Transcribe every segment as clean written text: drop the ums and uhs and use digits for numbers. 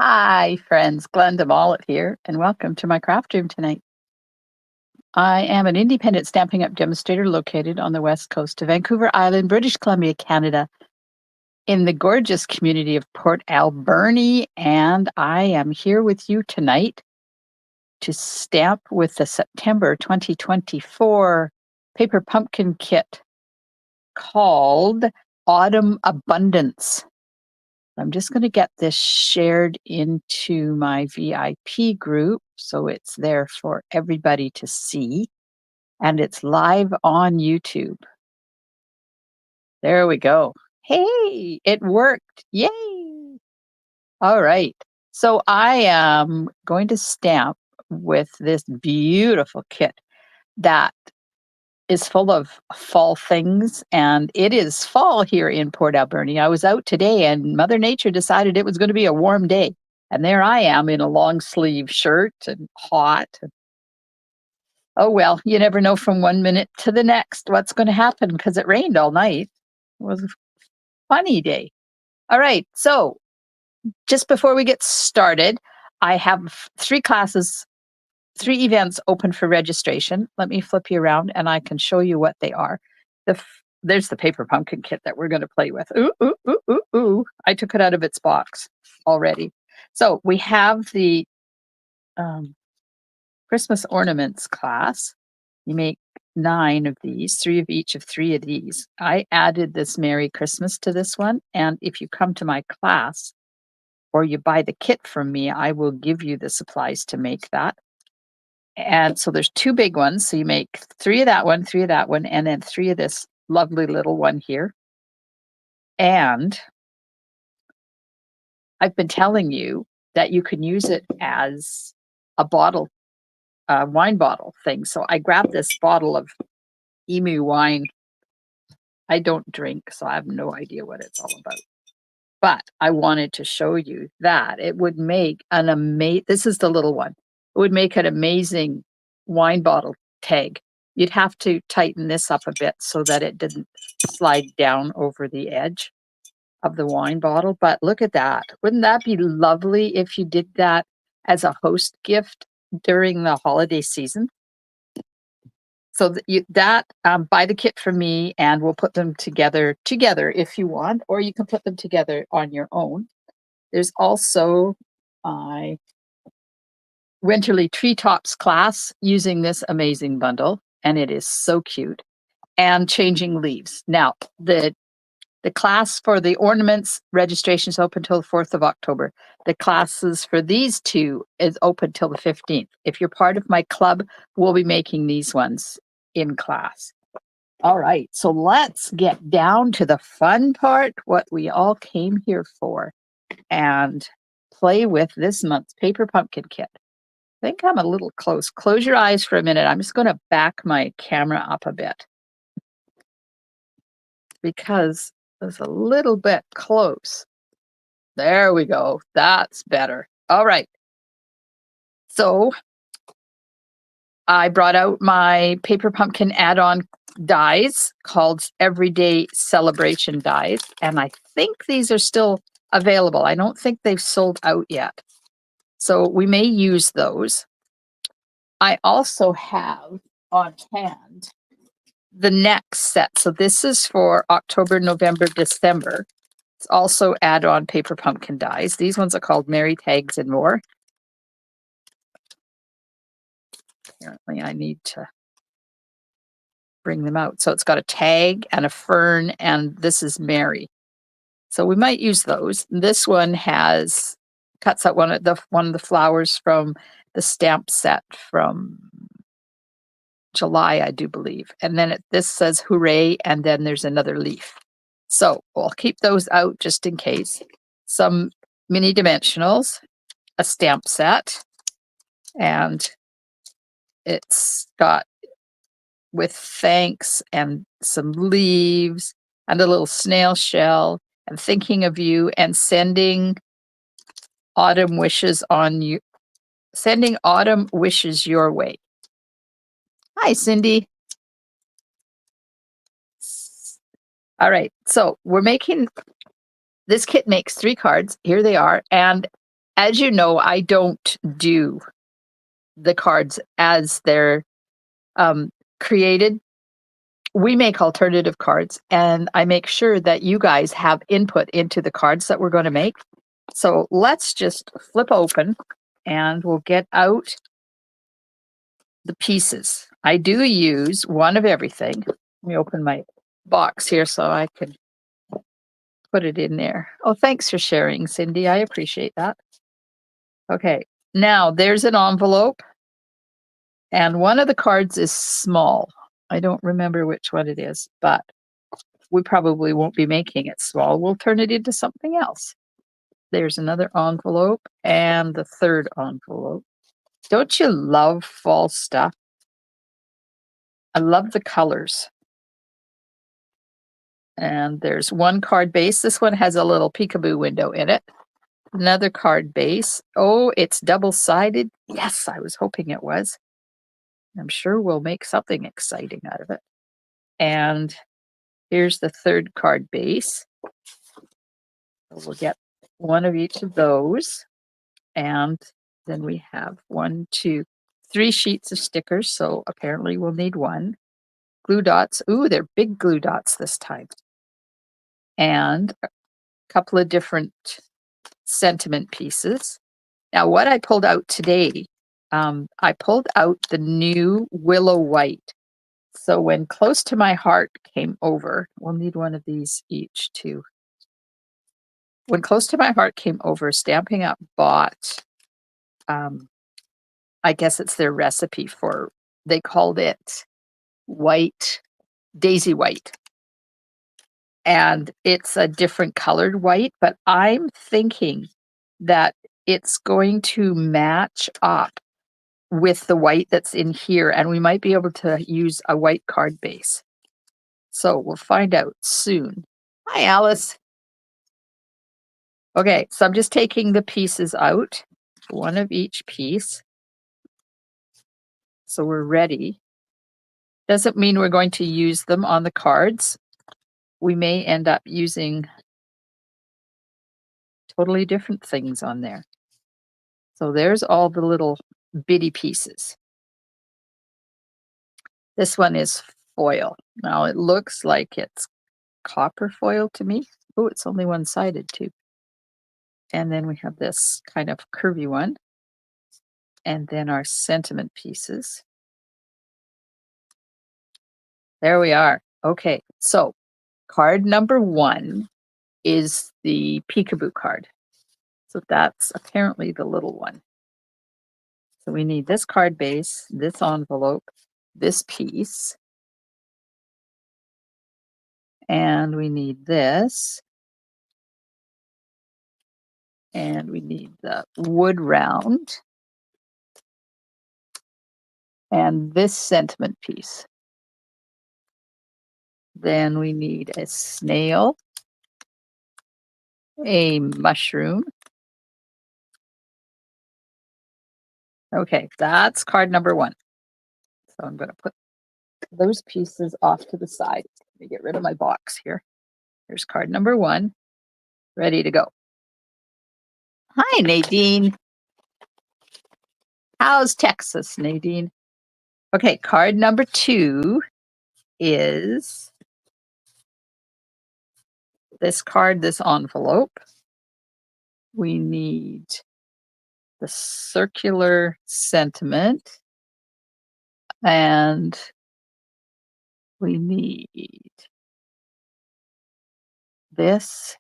Hi, friends. Glenda Mollett here, and welcome to my craft room tonight. I am an independent Stampin' Up! Demonstrator located on the west coast of Vancouver Island, British Columbia, Canada, in the gorgeous community of Port Alberni, and I am here with you tonight to stamp with the September 2024 paper pumpkin kit called Autumn Abundance. I'm just going to get this shared into my VIP group so it's there for everybody to see. And it's live on YouTube. There we go. Hey, it worked. Yay. All right. So I am going to stamp with this beautiful kit that is full of fall things, and it is fall here in Port Alberni. I was out today and Mother Nature decided it was going to be a warm day. And there I am in a long sleeve shirt and hot. Oh, well, you never know from one minute to the next what's going to happen because it rained all night. It was a funny day. All right. So just before we get started, I have 3 classes, 3 events open for registration. Let me flip you around and I can show you what they are. There's the paper pumpkin kit that we're going to play with. Ooh, ooh, ooh, ooh, ooh. I took it out of its box already. So we have the Christmas ornaments class. You make 9 of these, 3 of each of 3 of these. I added this Merry Christmas to this one. And if you come to my class or you buy the kit from me, I will give you the supplies to make that. And so there's 2 big ones. So you make 3 of that one, 3 of that one, and then 3 of this lovely little one here. And I've been telling you that you can use it as a bottle, a wine bottle thing. So I grabbed this bottle of emu wine. I don't drink, so I have no idea what it's all about. But I wanted to show you that it would make an amazing, this is the little one. It would make an amazing wine bottle tag. You'd have to tighten this up a bit so that it didn't slide down over the edge of the wine bottle. But look at that. Wouldn't that be lovely if you did that as a host gift during the holiday season? So buy the kit from me and we'll put them together if you want, or you can put them together on your own. There's also my Winterly Treetops class using this amazing bundle, and it is so cute, and changing leaves. Now, the class for the ornaments registration is open till the 4th of October. The classes for these 2 is open till the 15th. If you're part of my club, we'll be making these ones in class. All right, so let's get down to the fun part, what we all came here for, and play with this month's paper pumpkin kit. I think I'm a little close. Close your eyes for a minute. I'm just going to back my camera up a bit because it's a little bit close. There we go. That's better. All right. So I brought out my paper pumpkin add-on dies called Everyday Celebration dies, and I think these are still available. I don't think they've sold out yet. So we may use those. I also have on hand the next set. So this is for October, November, December. It's also add-on paper pumpkin dies. These ones are called Merry Tags and More. Apparently I need to bring them out. So it's got a tag and a fern, and this is Mary. So we might use those. This one cuts out one of the flowers from the stamp set from July, I do believe. And then this says hooray, and then there's another leaf. So we'll keep those out just in case. Some mini dimensionals, a stamp set, and it's got with thanks and some leaves and a little snail shell and thinking of you and sending autumn wishes your way. Hi, Cindy. All right, so this kit makes 3 cards. Here they are. And as you know, I don't do the cards as they're created. We make alternative cards, and I make sure that you guys have input into the cards that we're going to make. So let's just flip open and we'll get out the pieces. I do use one of everything. Let me open my box here so I can put it in there. Oh, thanks for sharing, Cindy. I appreciate that. Okay, now there's an envelope, and one of the cards is small. I don't remember which one it is, but we probably won't be making it small. We'll turn it into something else. There's another envelope and the third envelope. Don't you love fall stuff? I love the colors. And there's one card base. This one has a little peekaboo window in it. Another card base. Oh, it's double-sided. Yes, I was hoping it was. I'm sure we'll make something exciting out of it. And here's the third card base. So we'll get one of each of those. And then we have 1, 2, 3 sheets of stickers. So apparently we'll need one. Glue dots. Ooh, they're big glue dots this time. And a couple of different sentiment pieces. Now, what I pulled out today, I pulled out the new Willow White. So when Close to My Heart came over, we'll need one of these each too. When Close to My Heart came over, Stampin' Up! Bought, I guess it's their recipe for, they called it white, daisy white. And it's a different colored white, but I'm thinking that it's going to match up with the white that's in here, and we might be able to use a white card base. So we'll find out soon. Hi, Alice. Okay, so I'm just taking the pieces out, one of each piece. So we're ready. Doesn't mean we're going to use them on the cards. We may end up using totally different things on there. So there's all the little bitty pieces. This one is foil. Now it looks like it's copper foil to me. Oh, it's only one-sided too. And then we have this kind of curvy one. And then our sentiment pieces. There we are. Okay, so card number 1 is the peekaboo card. So that's apparently the little one. So we need this card base, this envelope, this piece, and we need this, and we need the wood round, and this sentiment piece. Then we need a snail, a mushroom. Okay, that's card number 1. So I'm going to put those pieces off to the side. Let me get rid of my box here. Here's card number 1, ready to go. Hi, Nadine. How's Texas, Nadine? Okay, card number 2 is this card, this envelope. We need the circular sentiment, and we need this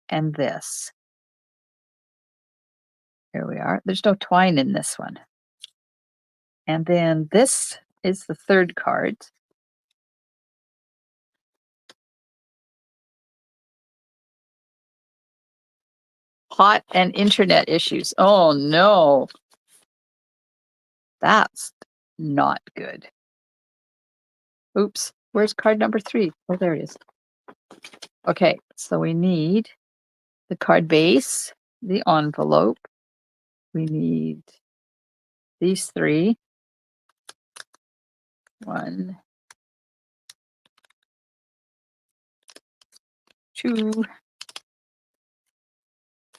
and this. Here we are. There's no twine in this one. And then this is the third card. Hot and internet issues. Oh no. That's not good. Oops. Where's card number 3? Oh, there it is. Okay, so we need the card base, the envelope. We need these 3. 1, 2,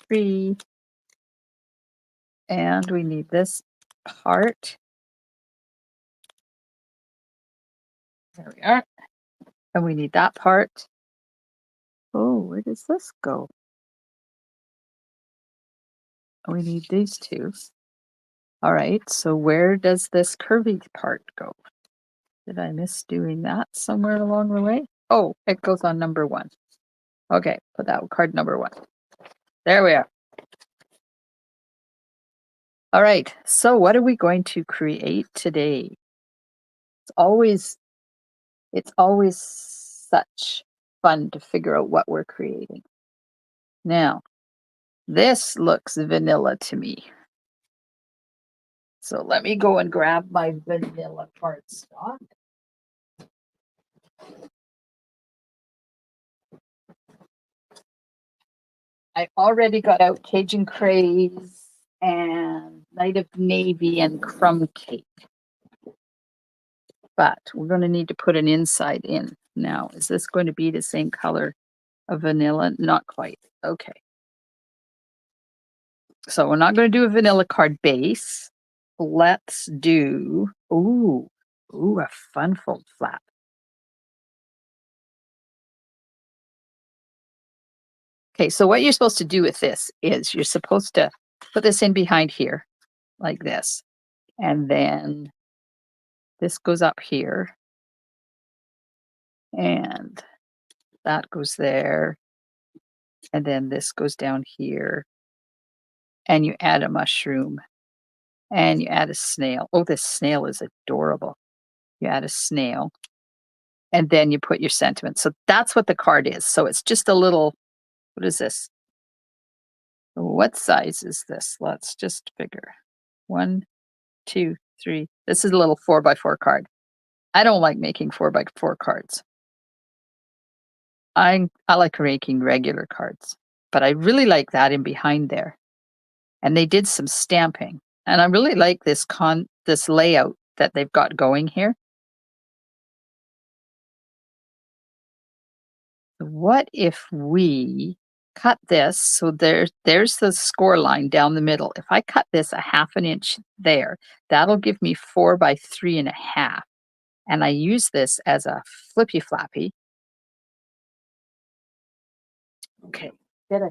3, And we need this part. There we are. And we need that part. Oh, where does this go? We need these two. All right, so where does this curvy part go? Did I miss doing that somewhere along the way? Oh, it goes on number 1. Okay, put that card number 1. There we are. All right, so what are we going to create today? It's always such fun to figure out what we're creating. Now, this looks vanilla to me. So let me go and grab my vanilla cardstock. I already got out Cajun Craze and Night of Navy and Crumb Cake. But we're going to need to put an inside in. Now, is this going to be the same color of vanilla? Not quite. Okay. So we're not going to do a vanilla card base. Let's do, a fun fold flap. Okay, so what you're supposed to do with this is you're supposed to put this in behind here, like this. And then this goes up here. And that goes there. And then this goes down here. And you add a mushroom. And you add a snail. Oh, this snail is adorable. You add a snail. And then you put your sentiment. So that's what the card is. So it's just a little, what is this? What size is this? Let's just figure. 1, 2, 3. This is a little 4x4 card. I don't like making 4x4 cards. I like making regular cards, but I really like that in behind there. And they did some stamping. And I really like this layout that they've got going here. What if we cut this? So there's the score line down the middle. If I cut this a 1/2 inch there, that'll give me 4x3.5. And I use this as a flippy flappy. Okay, get a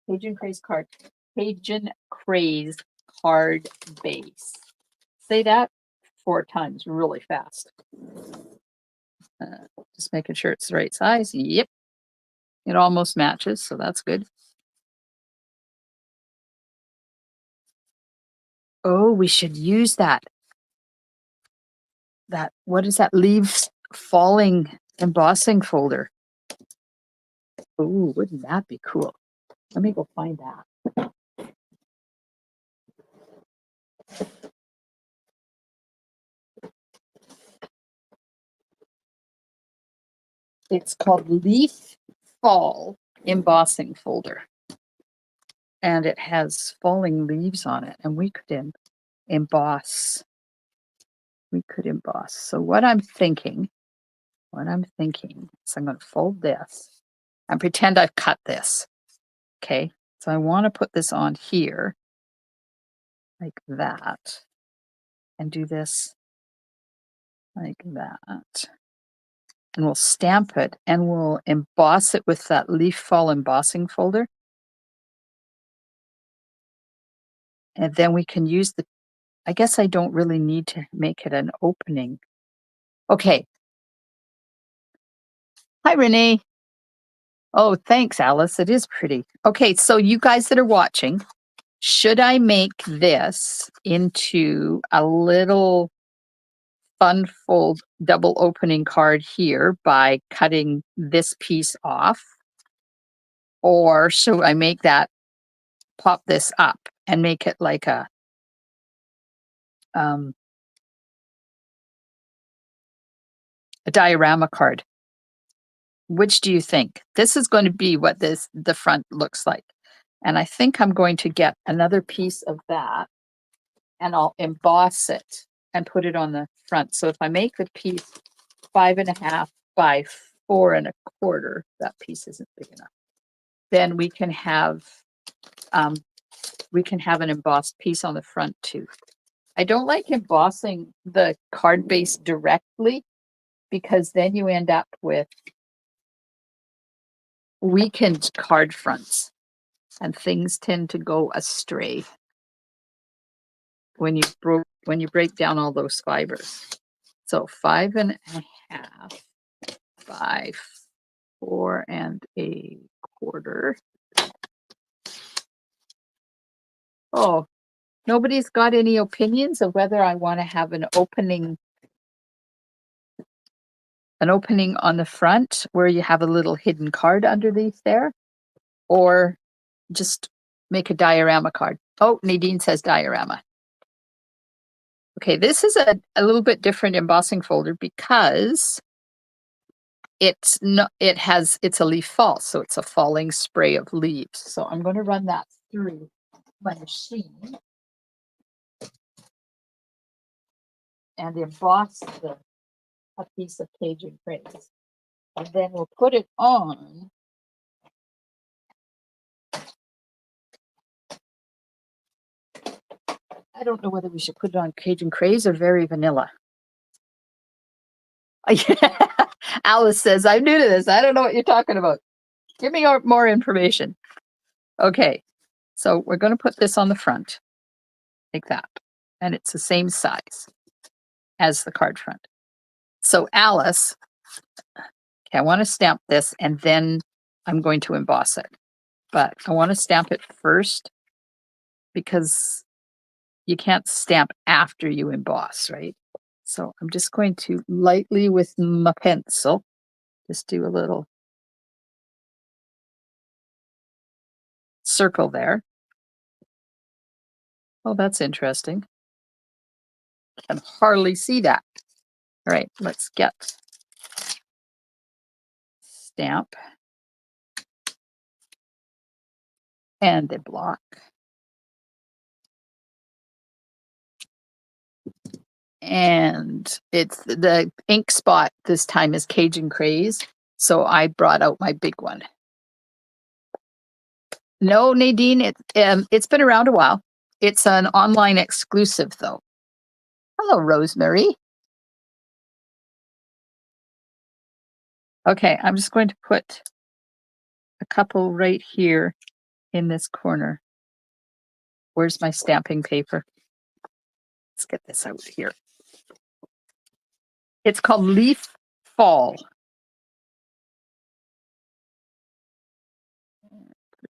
Cajun Craze card. Cajun Craze card base. Say that 4 times really fast. Just making sure it's the right size. Yep. It almost matches, so that's good. Oh, we should use that. What is that? Leaves falling embossing folder. Oh, wouldn't that be cool? Let me go find that. It's called Leaf Fall Embossing Folder. And it has falling leaves on it, and we could emboss. We could emboss. So what I'm thinking is I'm going to fold this and pretend I've cut this. Okay, so I want to put this on here like that and do this like that. And we'll stamp it and we'll emboss it with that leaf fall embossing folder. And then we can use I guess I don't really need to make it an opening. Okay. Hi, Renee. Oh, thanks, Alice. It is pretty. Okay, so you guys that are watching, should I make this into a little fun fold double opening card here by cutting this piece off? Or should I make that, pop this up and make it like a diorama card? Which do you think? This is going to be what the front looks like. And I think I'm going to get another piece of that and I'll emboss it and put it on the front. So if I make the piece 5.5 by 4.25, that piece isn't big enough. Then we can have we can have an embossed piece on the front too. I don't like embossing the card base directly because then you end up with weakened card fronts and things tend to go astray when you break down all those fibers. So 5.5 by 4 1/4. Oh, nobody's got any opinions of whether I want to have an opening on the front where you have a little hidden card underneath there, or just make a diorama card. Oh, Nadine says diorama. Okay, this is a little bit different embossing folder because it's a leaf fall, so it's a falling spray of leaves. So I'm going to run that through my machine and emboss a piece of Cajun Craze. And then we'll put it on I don't know whether we should put it on Cajun Craze or Very Vanilla. Alice says, I'm new to this. I don't know what you're talking about. Give me more information. Okay, so we're going to put this on the front like that. And it's the same size as the card front. So Alice, okay, I want to stamp this and then I'm going to emboss it. But I want to stamp it first because you can't stamp after you emboss, right? So I'm just going to lightly with my pencil, just do a little circle there. Oh, that's interesting. I can hardly see that. All right, let's get stamp and the block. And it's the ink spot this time is Cajun Craze. So I brought out my big one. No, Nadine, it's been around a while. It's an online exclusive though. Hello, Rosemary. Okay, I'm just going to put a couple right here in this corner. Where's my stamping paper? Let's get this out here. It's called Leaf Fall.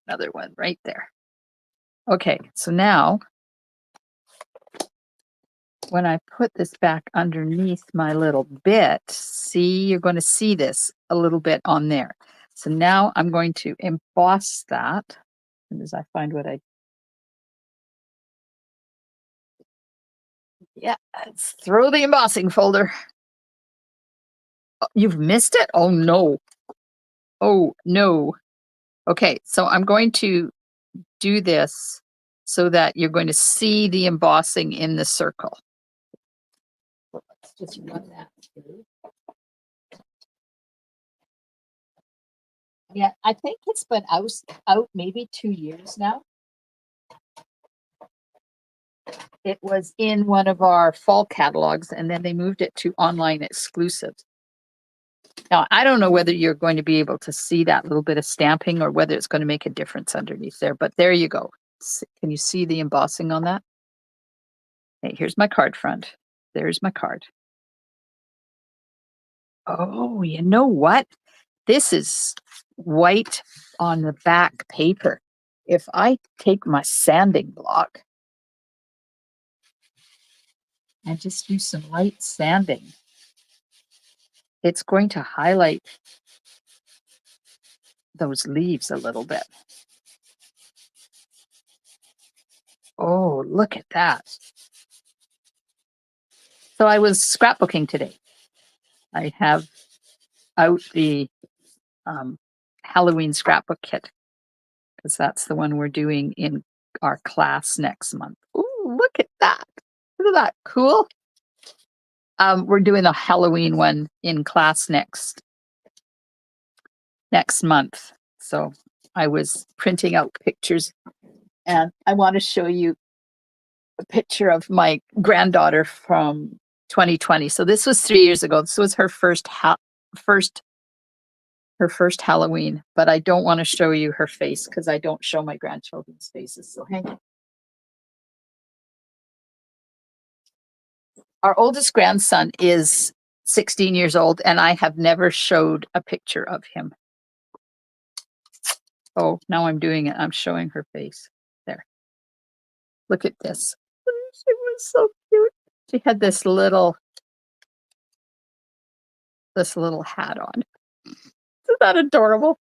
Another one right there. Okay, so now when I put this back underneath my little bit, see, you're going to see this a little bit on there. So now I'm going to emboss that. And as I find what yeah, let's throw the embossing folder. Oh, you've missed it? Oh, no. Oh, no. Okay, so I'm going to do this so that you're going to see the embossing in the circle. Let's just run that through. Yeah, I think it's been out maybe 2 years now. It was in one of our fall catalogs, and then they moved it to online exclusives. Now, I don't know whether you're going to be able to see that little bit of stamping or whether it's going to make a difference underneath there, but there you go. Can you see the embossing on that? Okay, here's my card front. There's my card. Oh, you know what? This is white on the back paper. If I take my sanding block and just do some light sanding, it's going to highlight those leaves a little bit. Oh, look at that. So I was scrapbooking today. I have out the Halloween scrapbook kit because that's the one we're doing in our class next month. Ooh, look at that. Isn't that cool? We're doing the Halloween one in class next month. So I was printing out pictures And I want to show you a picture of my granddaughter from 2020. So this was 3 years ago. This was her first Halloween, but I don't want to show you her face because I don't show my grandchildren's faces. So hang on. Our oldest grandson is 16 years old, and I have never showed a picture of him. Oh, now I'm doing it. I'm showing her face. There. Look at this. She was so cute. She had this little hat on. Isn't that adorable?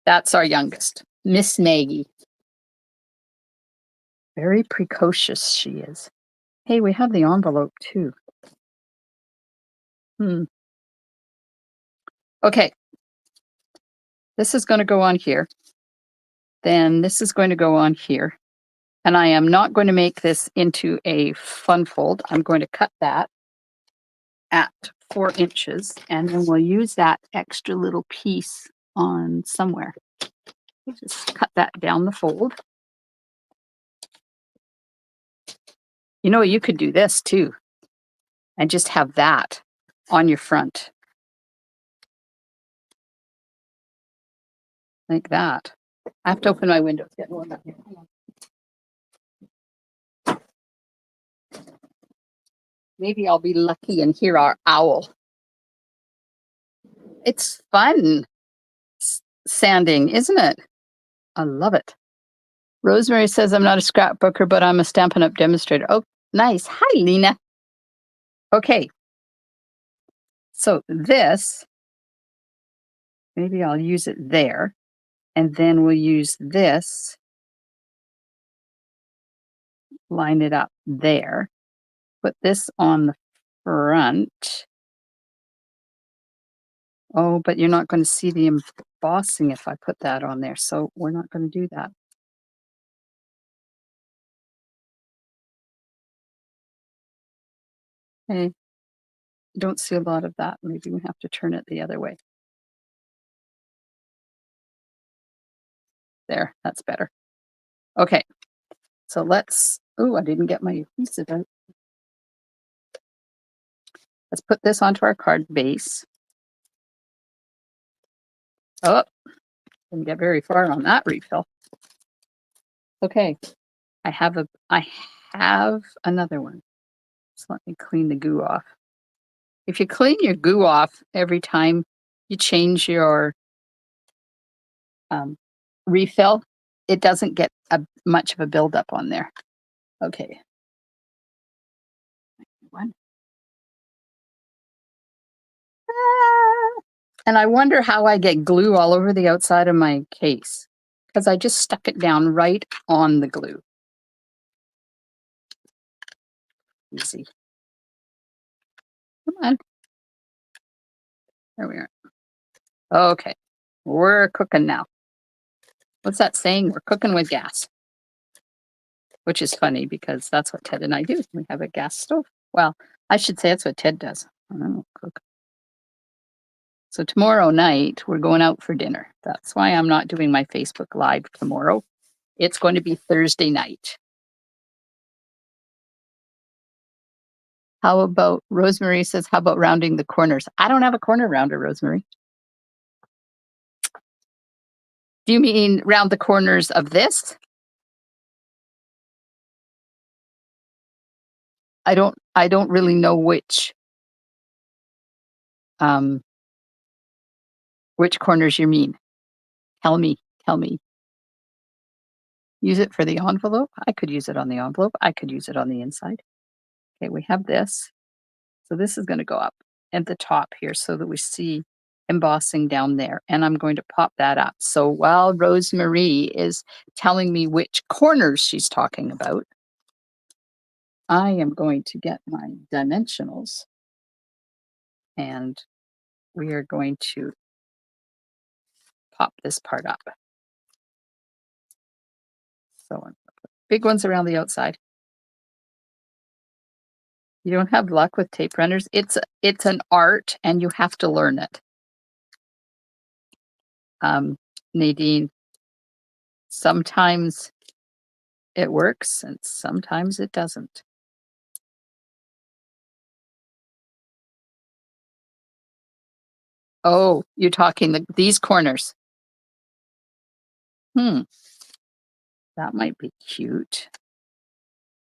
That's our youngest, Miss Maggie. Very precocious she is. Hey, we have the envelope too. Okay. This is going to go on here. Then this is going to go on here. And I am not going to make this into a fun fold. I'm going to cut that at 4 inches, and then we'll use that extra little piece on somewhere. Just cut that down the fold. You know, you could do this too, and just have that on your front. Like that. I have to open my window. It's getting warm up here. Maybe I'll be lucky and hear our owl. It's fun sanding, isn't it? I love it. Rosemary says, I'm not a scrapbooker, but I'm a Stampin' Up! Demonstrator. Oh, nice. Hi, Lena. Okay. So this, maybe I'll use it there. And then we'll use this, line it up there. Put this on the front. Oh, but you're not going to see the embossing if I put that on there. So we're not going to do that. Okay. Don't see a lot of that. Maybe we have to turn it the other way. There, that's better. Okay. So let's, oh, I didn't get my adhesive out. Let's put this onto our card base. Oh, didn't get very far on that refill. Okay, I have another one. So let me clean the goo off. If you clean your goo off every time you change your refill, it doesn't get much of a buildup on there. Okay. One. And I wonder how I get glue all over the outside of my case, because I just stuck it down right on the glue. Easy. Come on. There we are. Okay. We're cooking now. What's that saying? We're cooking with gas. Which is funny because that's what Ted and I do. We have a gas stove. Well, I should say that's what Ted does. I don't cook. So tomorrow night, we're going out for dinner. That's why I'm not doing my Facebook Live tomorrow. It's going to be Thursday night. How about, Rosemary says, how about rounding the corners? I don't have a corner rounder, Rosemary. Do you mean round the corners of this? I don't really know which corners you mean. Tell me. Use it for the envelope. I could use it on the envelope. I could use it on the inside. Okay, we have this. So this is going to go up at the top here so that we see embossing down there. And I'm going to pop that up. So while Rosemary is telling me which corners she's talking about, I am going to get my dimensionals. And we are going to pop this part up. So big ones around the outside. You don't have luck with tape runners. It's an art and you have to learn it. Nadine Sometimes it works and sometimes it doesn't. Oh, you're talking these corners. That might be cute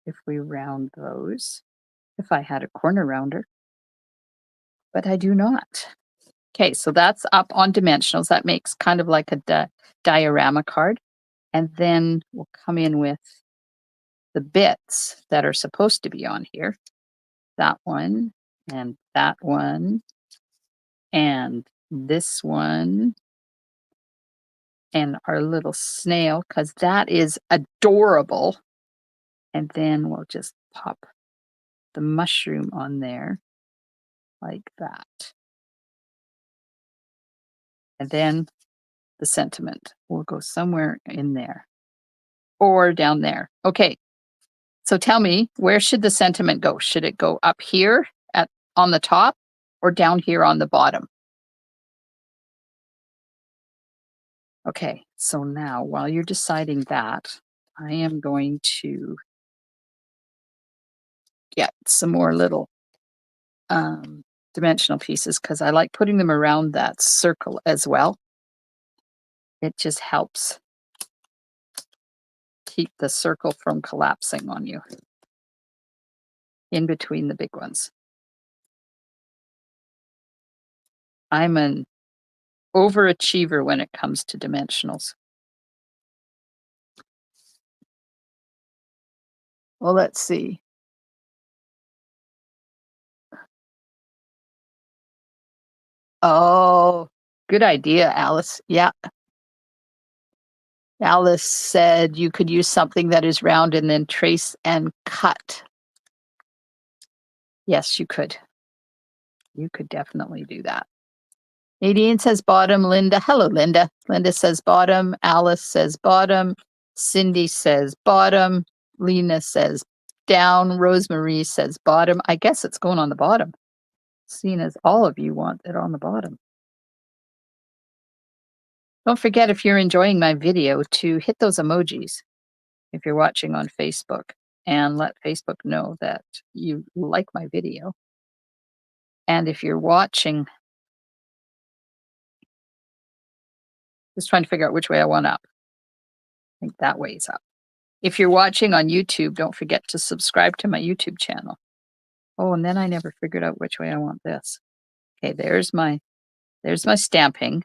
if we round those. If I had a corner rounder, but I do not. Okay, so that's up on dimensionals. That makes kind of like a diorama card. And then we'll come in with the bits that are supposed to be on here. That one, and that one, and this one, and our little snail, because that is adorable. And then we'll just pop the mushroom on there like that. And then the sentiment will go somewhere in there or down there. Okay, so tell me, where should the sentiment go? Should it go up here on the top or down here on the bottom? Okay, so now while you're deciding that, I am going to get some more little dimensional pieces because I like putting them around that circle as well. It just helps keep the circle from collapsing on you in between the big ones. I'm an overachiever when it comes to dimensionals. Well, let's see. Oh, good idea, Alice. Yeah. Alice said you could use something that is round and then trace and cut. Yes, you could. You could definitely do that. Nadine says bottom. Linda, hello, Linda. Linda says bottom. Alice says bottom. Cindy says bottom. Lena says down. Rosemary says bottom. I guess it's going on the bottom, seeing as all of you want it on the bottom. Don't forget, if you're enjoying my video, to hit those emojis if you're watching on Facebook and let Facebook know that you like my video. And if you're watching, just trying to figure out which way I want up. I think that way is up. If you're watching on YouTube, don't forget to subscribe to my YouTube channel. Oh, and then I never figured out which way I want this. Okay, there's my stamping.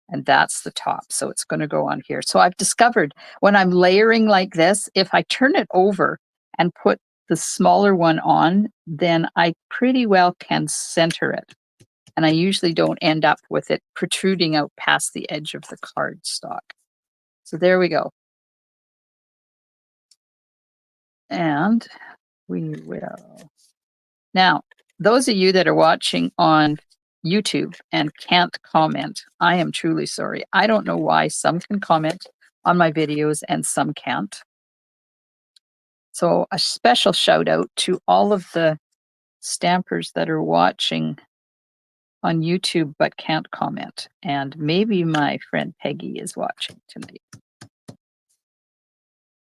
And that's the top. So it's going to go on here. So I've discovered when I'm layering like this, if I turn it over and put the smaller one on, then I pretty well can center it. And I usually don't end up with it protruding out past the edge of the cardstock. So there we go. And we will. Now, those of you that are watching on YouTube and can't comment, I am truly sorry. I don't know why some can comment on my videos and some can't. So a special shout out to all of the stampers that are watching on YouTube but can't comment. And maybe my friend Peggy is watching tonight.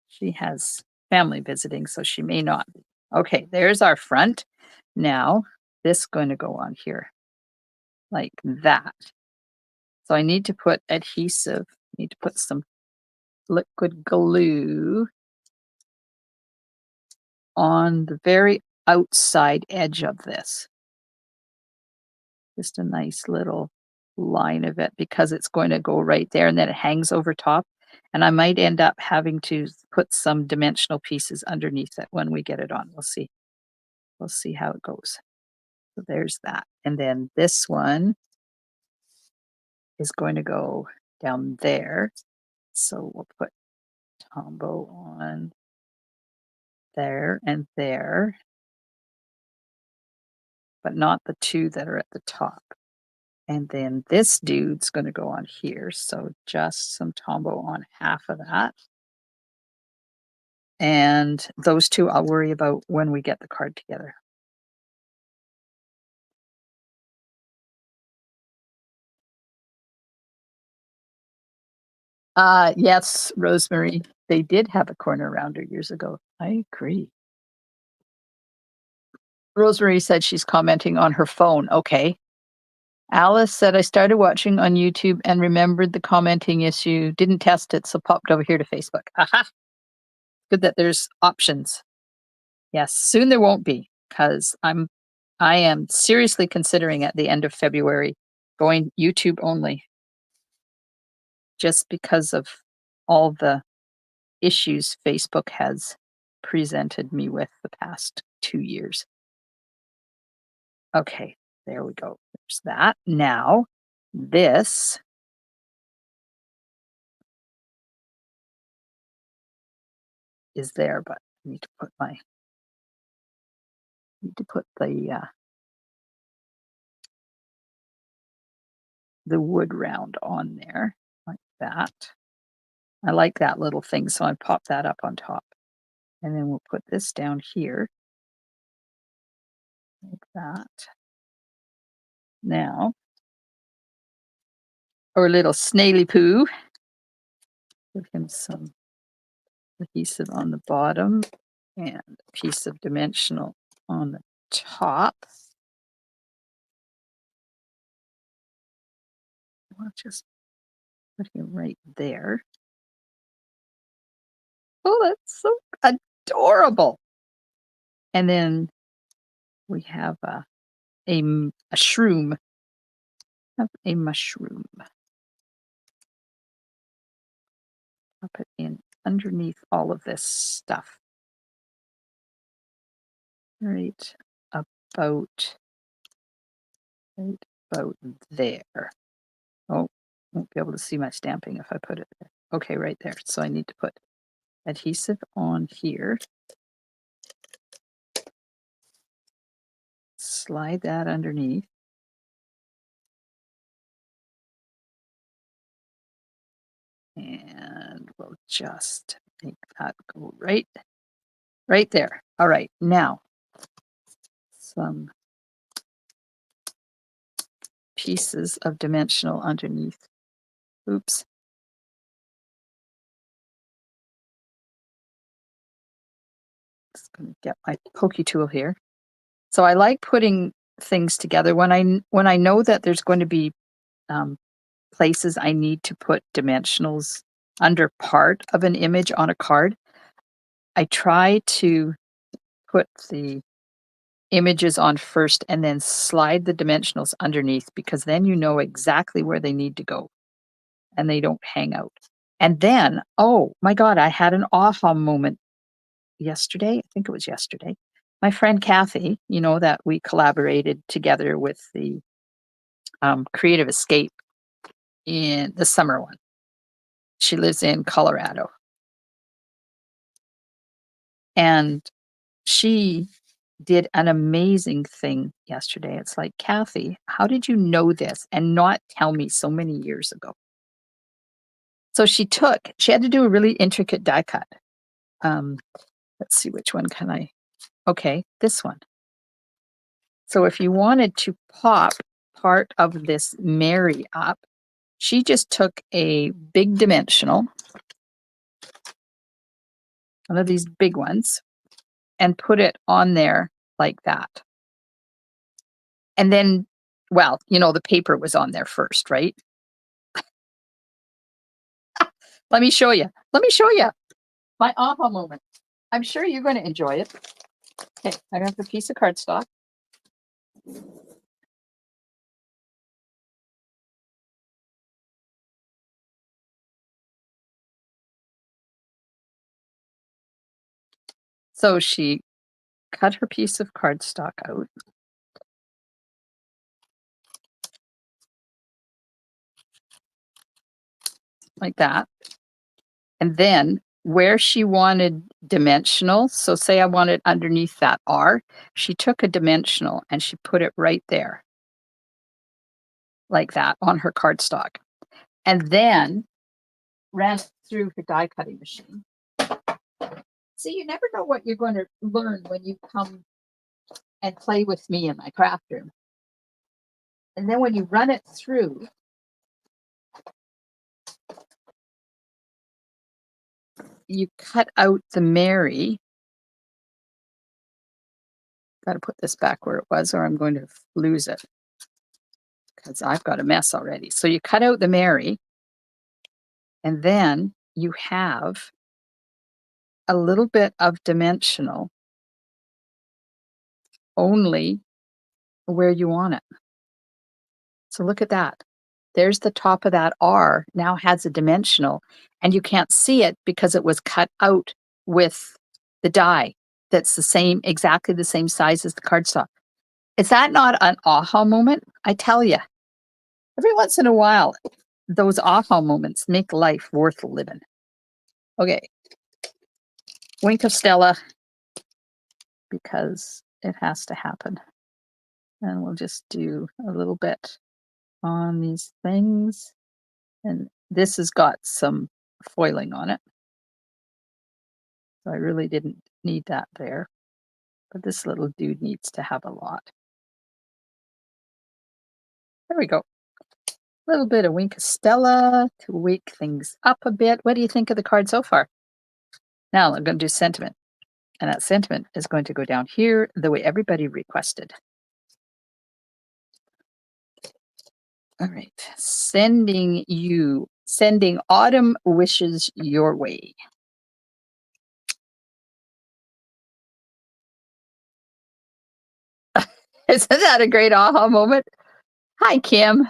She has family visiting, so she may not be. Okay, there's our front. Now, this is going to go on here like that. So I need to put adhesive, need to put some liquid glue on the very outside edge of this. Just a nice little line of it because it's going to go right there and then it hangs over top. And I might end up having to put some dimensional pieces underneath it when we get it on. We'll see. We'll see how it goes. So there's that. And then this one is going to go down there. So we'll put Tombow on there and there, but not the two that are at the top. And then this dude's going to go on here. So just some Tombow on half of that. And those two I'll worry about when we get the card together. Yes, Rosemary. They did have a corner rounder years ago. I agree. Rosemary said she's commenting on her phone. Okay. Alice said, I started watching on YouTube and remembered the commenting issue. Didn't test it, so popped over here to Facebook. Aha. Good that there's options. Yes, soon there won't be, because I am seriously considering at the end of February going YouTube only, just because of all the issues Facebook has presented me with the past 2 years. Okay, there we go. There's that. Now, this is there, but I need to put the wood round on there like that. I like that little thing, so I pop that up on top. And then we'll put this down here like that. Now, our little snaily poo. Give him some adhesive on the bottom and a piece of dimensional on the top. I'll just put him right there. Oh, that's so adorable. And then we have a shroom. Have a mushroom. I'll put in underneath all of this stuff. Right about there. Oh, won't be able to see my stamping if I put it there. Okay, right there. So I need to put adhesive on here. Slide that underneath. And we'll just make that go right there. All right, now some pieces of dimensional underneath. Oops. Just gonna get my pokey tool here. So I like putting things together when I know that there's going to be places I need to put dimensionals under part of an image on a card. I try to put the images on first and then slide the dimensionals underneath, because then you know exactly where they need to go and they don't hang out. And then, oh my God, I had an aha moment yesterday. I think it was yesterday. My friend Kathy, you know, that we collaborated together with the Creative Escape in the summer one. She lives in Colorado. And she did an amazing thing yesterday. It's like, Kathy, how did you know this and not tell me so many years ago? So she had to do a really intricate die cut. Let's see, which one can I? Okay, this one. So if you wanted to pop part of this Mary up, she just took a big dimensional, one of these big ones, and put it on there like that. And then, well, you know, the paper was on there first, right? Let me show you. Let me show you my aha moment. I'm sure you're going to enjoy it. Okay, I have a piece of cardstock. So she cut her piece of cardstock out. Like that. And then where she wanted dimensional, so say I wanted underneath that R, she took a dimensional and she put it right there. Like that on her cardstock. And then ran it through her die cutting machine. See, you never know what you're going to learn when you come and play with me in my craft room. And then when you run it through, you cut out the Mary. Got to put this back where it was, or I'm going to lose it because I've got a mess already. So you cut out the Mary, and then you have a little bit of dimensional only where you want it. So look at that. There's the top of that R now has a dimensional, and you can't see it because it was cut out with the die that's the same, exactly the same size as the cardstock. Is that not an aha moment? I tell you, every once in a while, those aha moments make life worth living. Okay. Wink of Stella, because it has to happen. And we'll just do a little bit on these things. And this has got some foiling on it. So I really didn't need that there. But this little dude needs to have a lot. There we go. A little bit of Wink of Stella to wake things up a bit. What do you think of the card so far? Now I'm going to do sentiment. And that sentiment is going to go down here the way everybody requested. All right. Sending autumn wishes your way. Isn't that a great aha moment? Hi, Kim.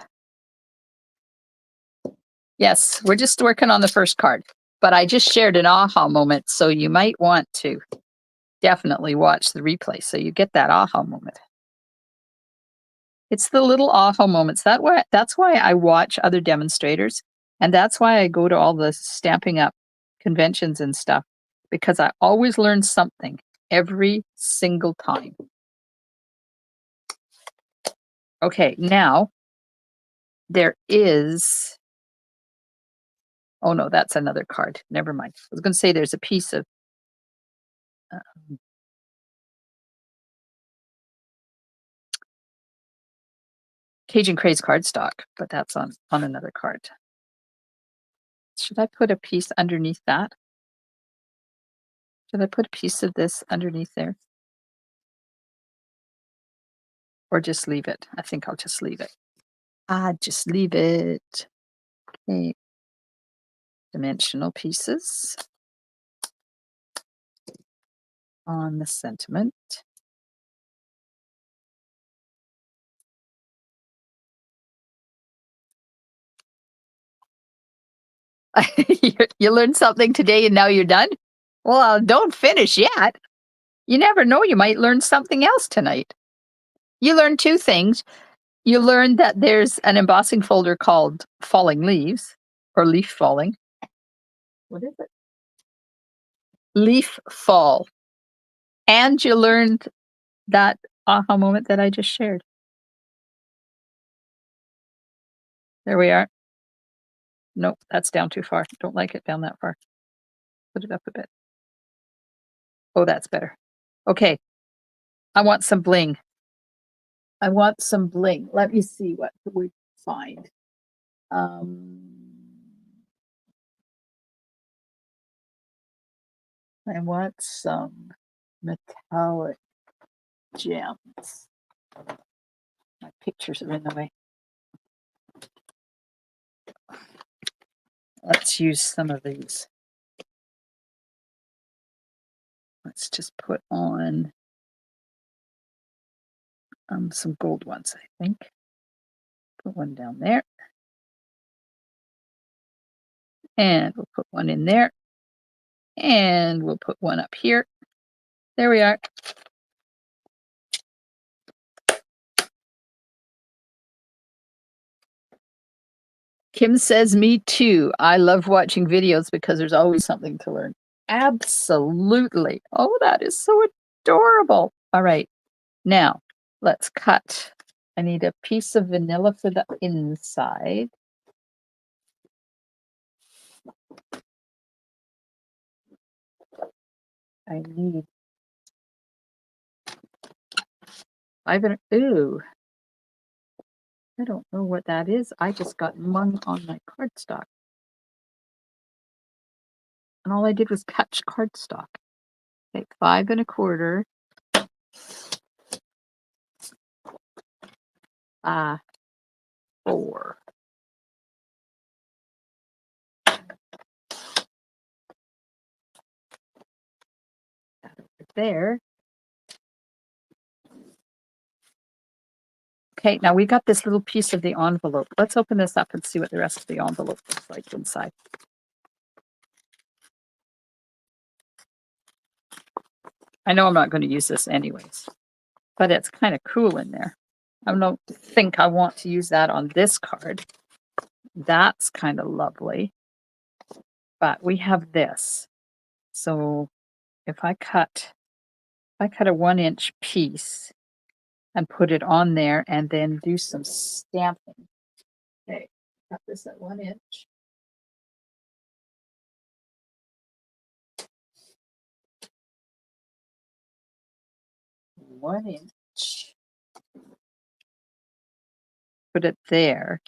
Yes, we're just working on the first card, but I just shared an aha moment, so you might want to definitely watch the replay so you get that aha moment. It's the little aha moments. That's why I watch other demonstrators, and that's why I go to all the Stampin' Up conventions and stuff, because I always learn something every single time. Okay, now there is, oh no, that's another card. Never mind. I was going to say there's a piece of Cajun Craze cardstock, but that's on another card. Should I put a piece underneath that? Should I put a piece of this underneath there? Or just leave it? I think I'll just leave it. Just leave it. Okay. Dimensional pieces on the sentiment. You learned something today and now you're done? Well, don't finish yet. You never know, you might learn something else tonight. You learned two things. You learned that there's an embossing folder called Falling Leaves, or Leaf Falling. What is it? Leaf Fall. And you learned that aha moment that I just shared. There we are. Nope, that's down too far. Don't like it down that far. Put it up a bit. Oh, that's better. Okay. I want some bling. I want some bling. Let me see what we find. I want some metallic gems. My pictures are in the way. Let's use some of these. Let's just put on some gold ones, I think. Put one down there. And we'll put one in there. And we'll put one up here. There we are. Kim says, me too. I love watching videos because there's always something to learn. Absolutely. Oh, that is so adorable. All right. Now, let's cut. I need a piece of vanilla for the inside. I need 500. Ooh. I don't know what that is. I just got mung on my cardstock. And all I did was cut cardstock. Okay, 5 1/4. 4. That over there. Okay, now we got this little piece of the envelope. Let's open this up and see what the rest of the envelope looks like inside. I know I'm not going to use this anyways, but it's kind of cool in there. I don't think I want to use that on this card. That's kind of lovely. But we have this. So if I cut a 1-inch piece and put it on there and then do some stamping. Okay, cut this at 1 inch. One inch. Put it there,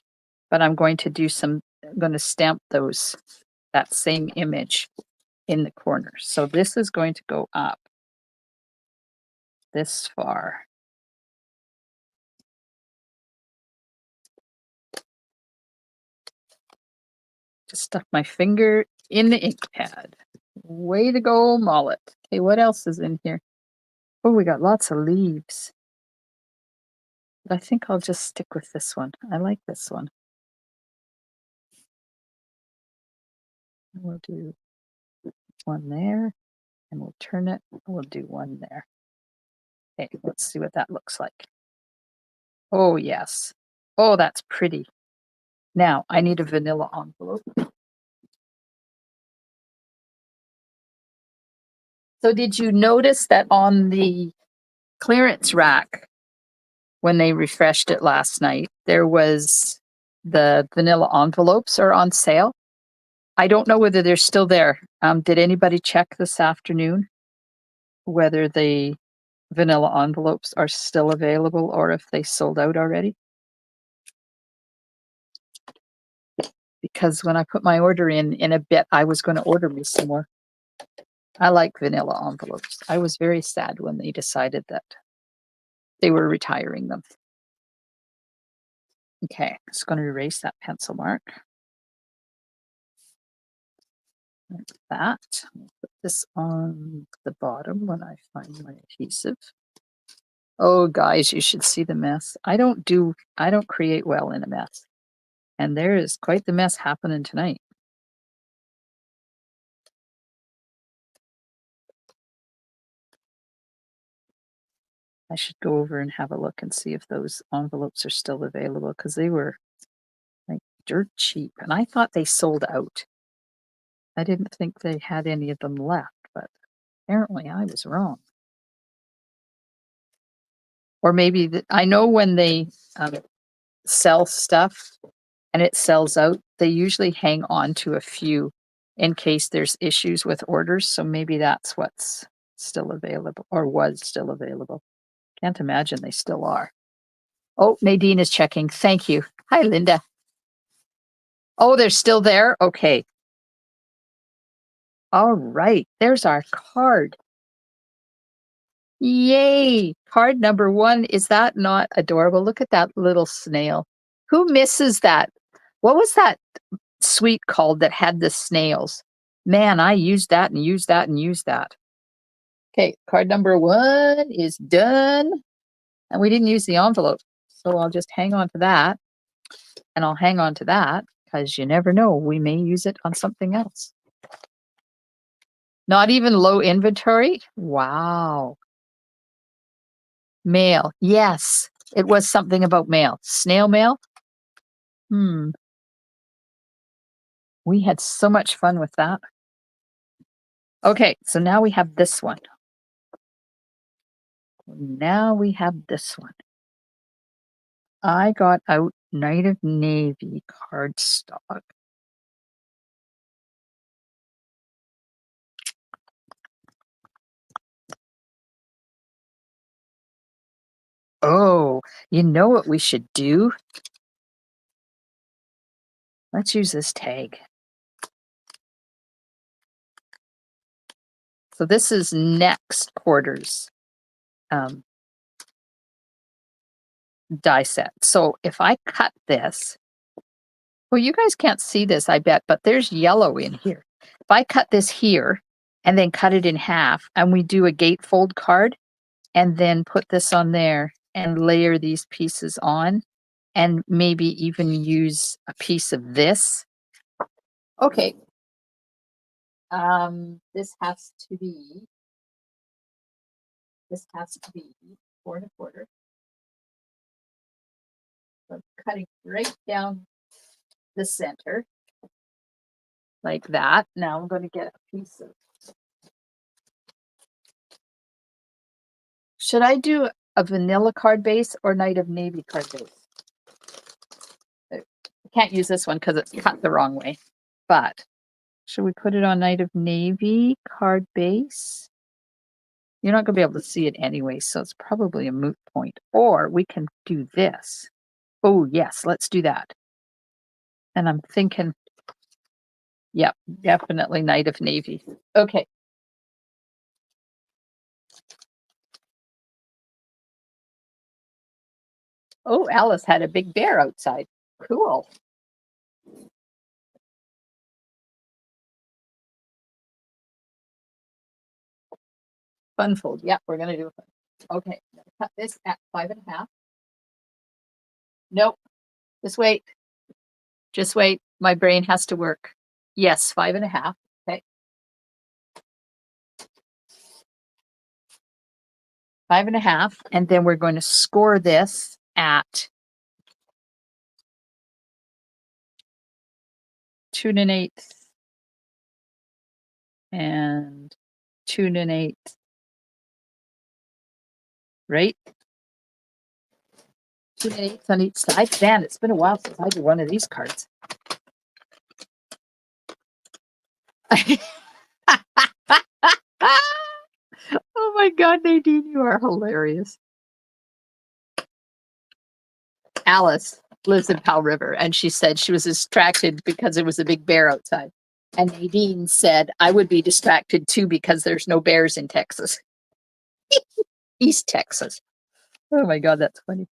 but I'm going to I'm going to stamp that same image in the corner. So this is going to go up this far. Just stuck my finger in the ink pad. Way to go, Mullet. Okay, what else is in here? Oh, we got lots of leaves. But I think I'll just stick with this one. I like this one. We'll do one there, and we'll turn it. We'll do one there. Okay, let's see what that looks like. Oh, yes. Oh, that's pretty. Now, I need a vanilla envelope. So did you notice that on the clearance rack, when they refreshed it last night, there was the vanilla envelopes are on sale? I don't know whether they're still there. Did anybody check this afternoon whether the vanilla envelopes are still available or if they sold out already? Because when I put my order in a bit, I was going to order me some more. I like vanilla envelopes. I was very sad when they decided that they were retiring them. Okay, just going to erase that pencil mark. Like that. I'll put this on the bottom when I find my adhesive. Oh, guys, you should see the mess. I don't create well in a mess. And there is quite the mess happening tonight. I should go over and have a look and see if those envelopes are still available because they were like dirt cheap. And I thought they sold out. I didn't think they had any of them left, but apparently I was wrong. Or maybe I know when they sell stuff and it sells out, they usually hang on to a few in case there's issues with orders. So maybe that's what's still available or was still available. Can't imagine they still are. Oh, Nadine is checking. Thank you. Hi, Linda. Oh, they're still there? Okay. All right. There's our card. Yay. Card number 1. Is that not adorable? Look at that little snail. Who misses that? What was that sweet called that had the snails? Man, I used that and used that and used that. Okay, card number 1 is done. And we didn't use the envelope. So I'll just hang on to that. And I'll hang on to that because you never know. We may use it on something else. Not even low inventory? Wow. Mail. Yes, it was something about mail. Snail mail? We had so much fun with that. Okay, so now we have this one. Now we have this one. I got out Night of Navy cardstock. Oh, you know what we should do? Let's use this tag. So this is next quarter's die set. So if I cut this, well, you guys can't see this, I bet, but there's yellow in here. If I cut this here and then cut it in half and we do a gatefold card and then put this on there and layer these pieces on and maybe even use a piece of this. Okay. This has to be 4 1/4. So I'm cutting right down the center like that. Now I'm going to get a piece of. Should I do a vanilla card base or Night of Navy card base? I can't use this one because it's cut the wrong way, but should we put it on Night of Navy card base? You're not going to be able to see it anyway, so it's probably a moot point. Or we can do this. Oh, yes, let's do that. And I'm thinking, yep, definitely Night of Navy. Okay. Oh, Alice had a big bear outside. Cool. Fun fold. Yeah, we're going to do a fun. Okay, I'm going to cut this at 5 1/2. Nope. Just wait. Just wait. My brain has to work. Yes, 5 1/2. Okay. 5 1/2. And then we're going to score this at 2 1/8 and 2 1/8. Right? 2 1/8 on each side. Man, it's been a while since I did one of these cards. Oh my God, Nadine, you are hilarious. Alice lives in Powell River, and she said she was distracted because there was a big bear outside. And Nadine said, I would be distracted too because there's no bears in Texas. East Texas. Oh my God, that's funny.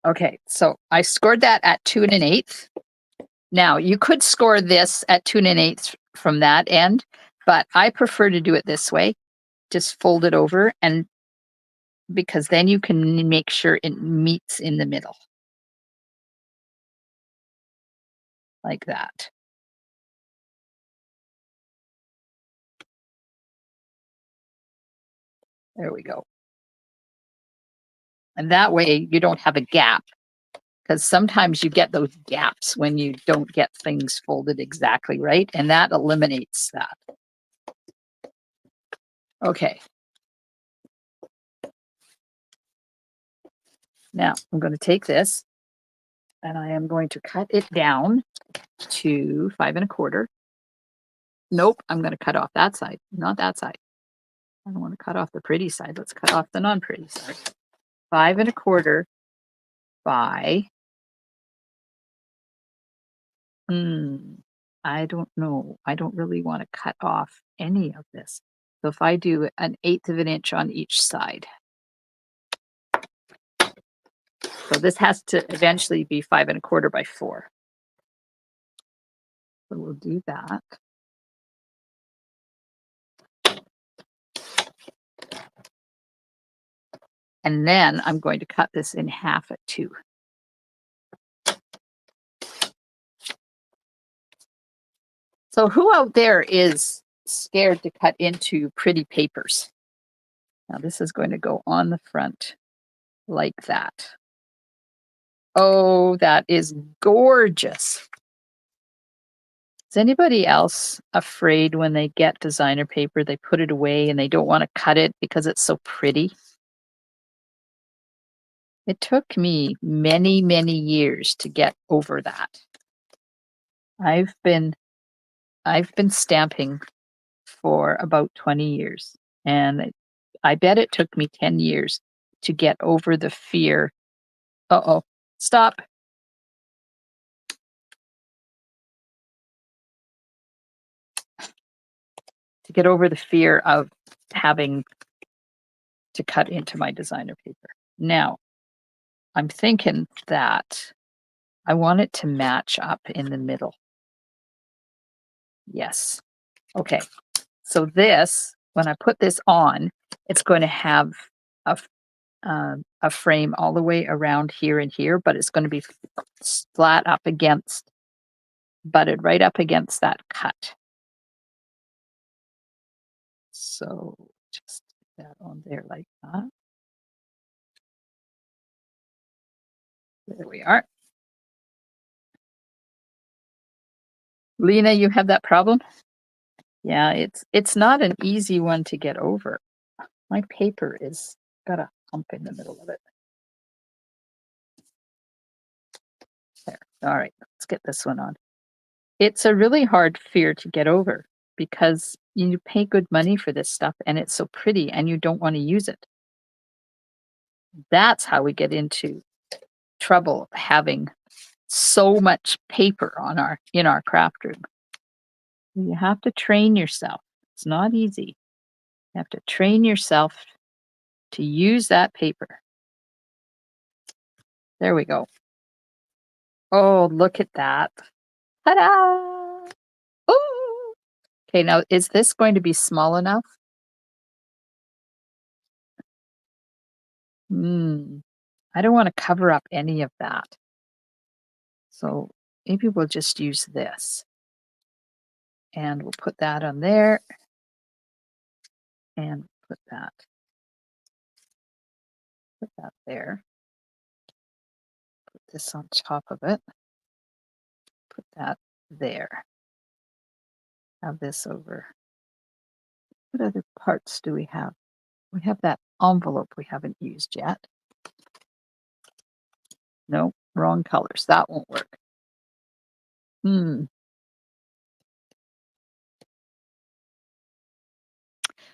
Okay, so I scored that at 2 1/8. Now, you could score this at 2 1/8 from that end, but I prefer to do it this way. Just fold it over, and because then you can make sure it meets in the middle. Like that. There we go. And that way you don't have a gap, because sometimes you get those gaps when you don't get things folded exactly right, and that eliminates that. Okay. Now I'm going to take this and I am going to cut it down to 5 1/4. Nope, I'm going to cut off that side, not that side. I don't want to cut off the pretty side. Let's cut off the non-pretty side. 5 1/4 by, I don't know. I don't really want to cut off any of this. So if I do 1/8 of an inch on each side. So this has to eventually be 5 1/4 by 4. So we'll do that. And then I'm going to cut this in half at 2. So who out there is scared to cut into pretty papers? Now this is going to go on the front like that. Oh, that is gorgeous. Is anybody else afraid when they get designer paper, they put it away and they don't want to cut it because it's so pretty? It took me many, many years to get over that. I've been stamping for about 20 years, and I bet it took me 10 years to get over the fear. Uh-oh, stop. To to get over the fear of having to cut into my designer paper. Now, I'm thinking that I want it to match up in the middle. Yes. Okay. So this, when I put this on, it's going to have a frame all the way around here and here, but it's going to be flat up against, butted right up against that cut. So just put that on there like that. There we are. Lena, you have that problem? Yeah, it's not an easy one to get over. My paper is got a hump in the middle of it. There. All right, let's get this one on. It's a really hard fear to get over because you pay good money for this stuff and it's so pretty and you don't want to use it. That's how we get into trouble having so much paper on in our craft room. You have to train yourself. It's not easy. You have to train yourself to use that paper. There we go. Oh, look at that. Ta-da! Ooh. Okay, now is this going to be small enough? I don't want to cover up any of that. So maybe we'll just use this. And we'll put that on there. And put that there. Put this on top of it. Put that there. Have this over. What other parts do we have? We have that envelope we haven't used yet. No, wrong colors. That won't work.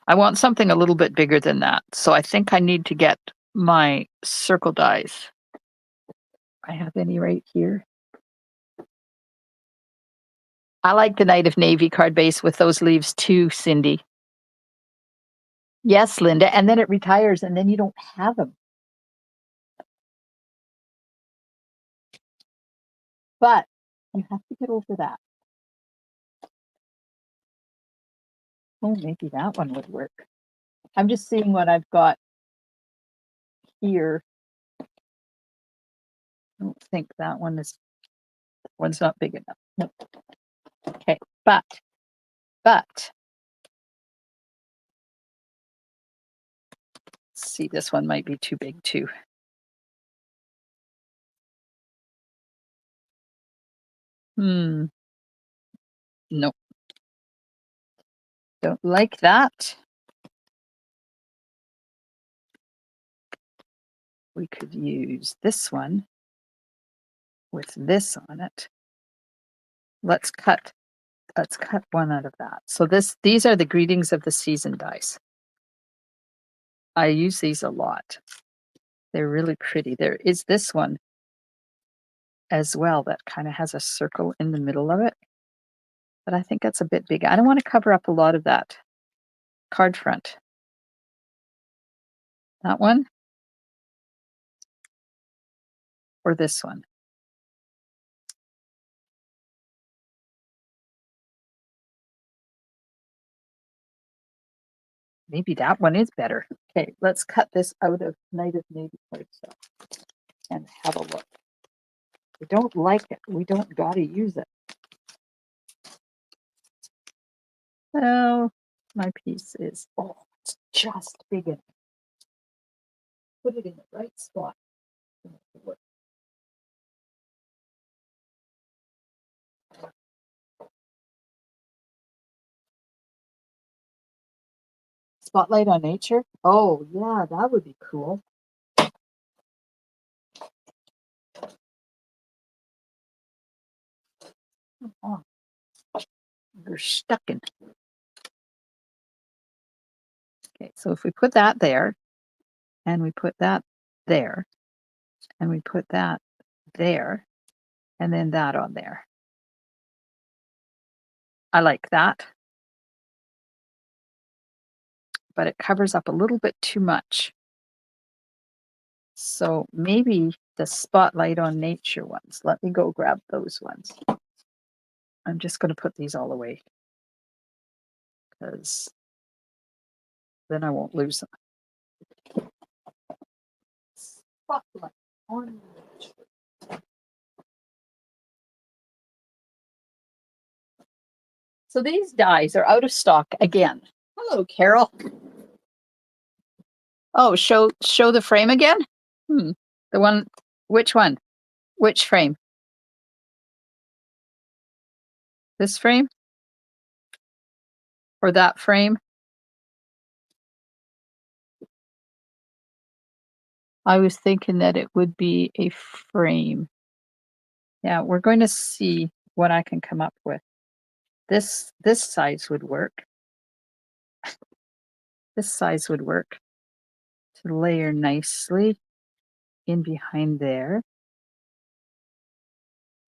I want something a little bit bigger than that. So I think I need to get my circle dies. I have any right here. I like the Night of Navy card base with those leaves too, Cindy. Yes, Linda. And then it retires and then you don't have them. But you have to get over that. Oh, maybe that one would work. I'm just seeing what I've got here. I don't think that one's not big enough. No. Okay, but see, this one might be too big too. Nope. Don't like that. We could use this one with this on it. Let's cut one out of that. So these are the Greetings of the Season dies. I use these a lot. They're really pretty. There is this one as well that kind of has a circle in the middle of it. But I think that's a bit big. I don't want to cover up a lot of that card front. That one or this one. Maybe that one is better. Okay, let's cut this out of Night of Navy cardstock and have a look. We don't like it. We don't gotta use it. Oh, my piece is, it's just big enough. Put it in the right spot. Spotlight on nature? Oh, yeah, that would be cool. Oh, you're stuck in. Okay, so if we put that there, and we put that there, and we put that there, and then that on there. I like that. but it covers up a little bit too much. So maybe the Spotlight on Nature ones. Let me go grab those ones. I'm just going to put these all away because then I won't lose them. Spotlight on Nature. So these dies are out of stock again. Hello, Carol. Oh, show the frame again? The one, which one? Which frame? This frame? Or that frame? I was thinking that it would be a frame. Yeah, we're going to see what I can come up with. This size would work. This size would work to layer nicely in behind there.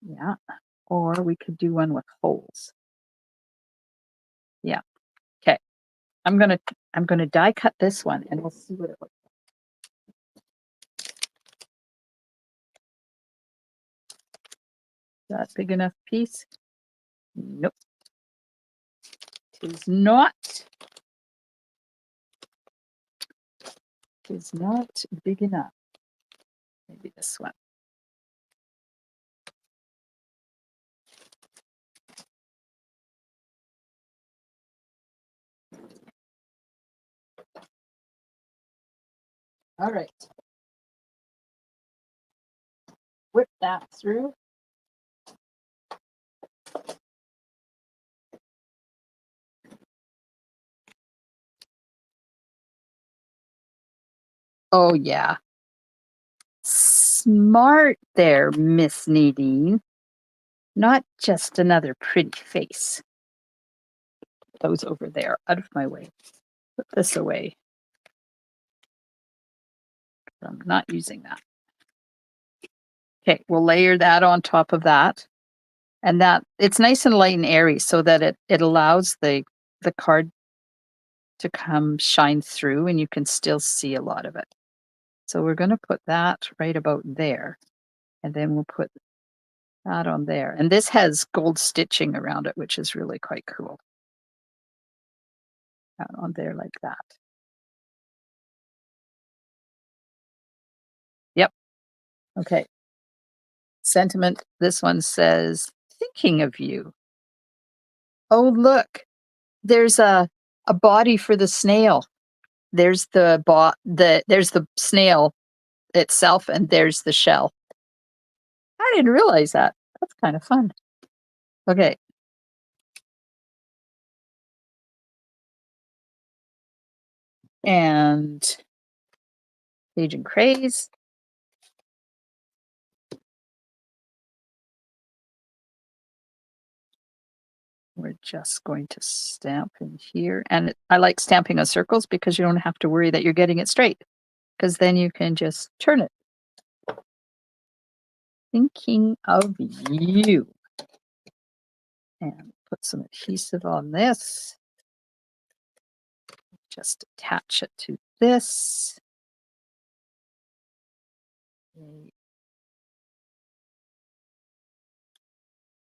Yeah. Or we could do one with holes. Yeah. Okay. I'm gonna die cut this one and we'll see what it looks like. Is that big enough piece? Nope. It is not. It is not big enough. Maybe this one. All right. Whip that through. Oh, yeah. Smart there, Miss Nadine. Not just another pretty face. Put those over there, out of my way. Put this away. I'm not using that. Okay, we'll layer that on top of that. And that it's nice and light and airy so that it allows the card to come shine through and you can still see a lot of it. So we're going to put that right about there. And then we'll put that on there. And this has gold stitching around it, which is really quite cool. Out on there like that. Yep. Okay. Sentiment. This one says, thinking of you. Oh, look, there's a body for the snail. There's there's the snail itself and there's the shell. I didn't realize that. That's kind of fun. Okay. And Page and Craze. We're just going to stamp in here. And I like stamping on circles because you don't have to worry that you're getting it straight, because then you can just turn it. Thinking of you. And put some adhesive on this. Just attach it to this.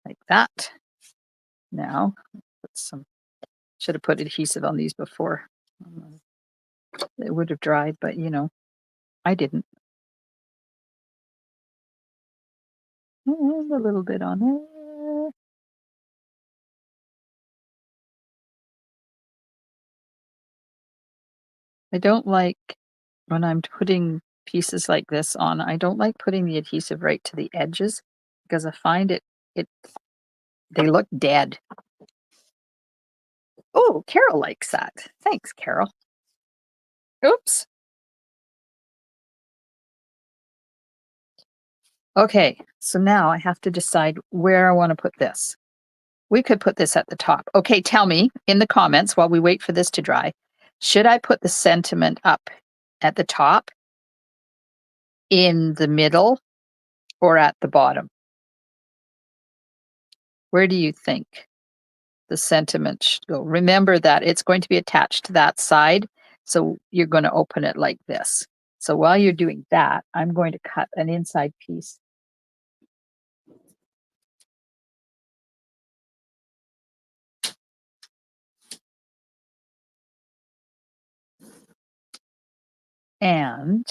Like that. Now, put some, should have put adhesive on these before. It would have dried, but you know, I didn't. And a little bit on there. I don't like when I'm putting pieces like this on, I don't like putting the adhesive right to the edges because I find they look dead. Oh, Carol likes that. Thanks, Carol. Oops. Okay, so now I have to decide where I want to put this. We could put this at the top. Okay, tell me in the comments while we wait for this to dry, should I put the sentiment up at the top, in the middle, or at the bottom? Where do you think the sentiment should go? Remember that it's going to be attached to that side. So you're going to open it like this. So while you're doing that, I'm going to cut an inside piece. And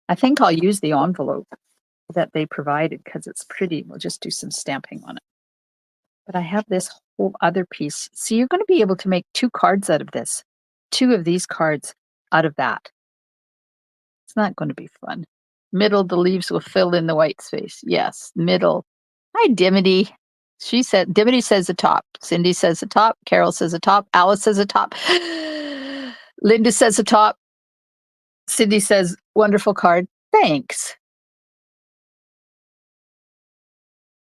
I think I'll use the envelope that they provided because it's pretty. We'll just do some stamping on it. But I have this whole other piece. So you're going to be able to make 2 cards out of this. 2 of these cards out of that. It's not going to be fun. Middle, the leaves will fill in the white space. Yes, middle. Hi, Dimity. She said, Dimity says the top. Cindy says the top. Carol says the top. Alice says the top. Linda says the top. Cindy says, wonderful card. Thanks.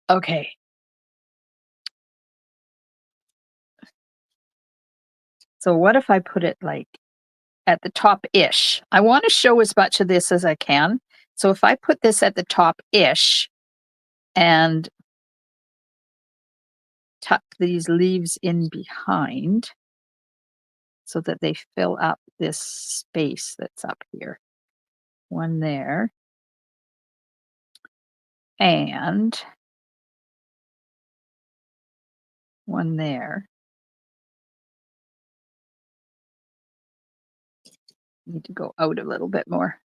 Okay. So what if I put it like at the top-ish? I want to show as much of this as I can. So if I put this at the top-ish and tuck these leaves in behind so that they fill up this space that's up here. One there. And one there. Need to go out a little bit more.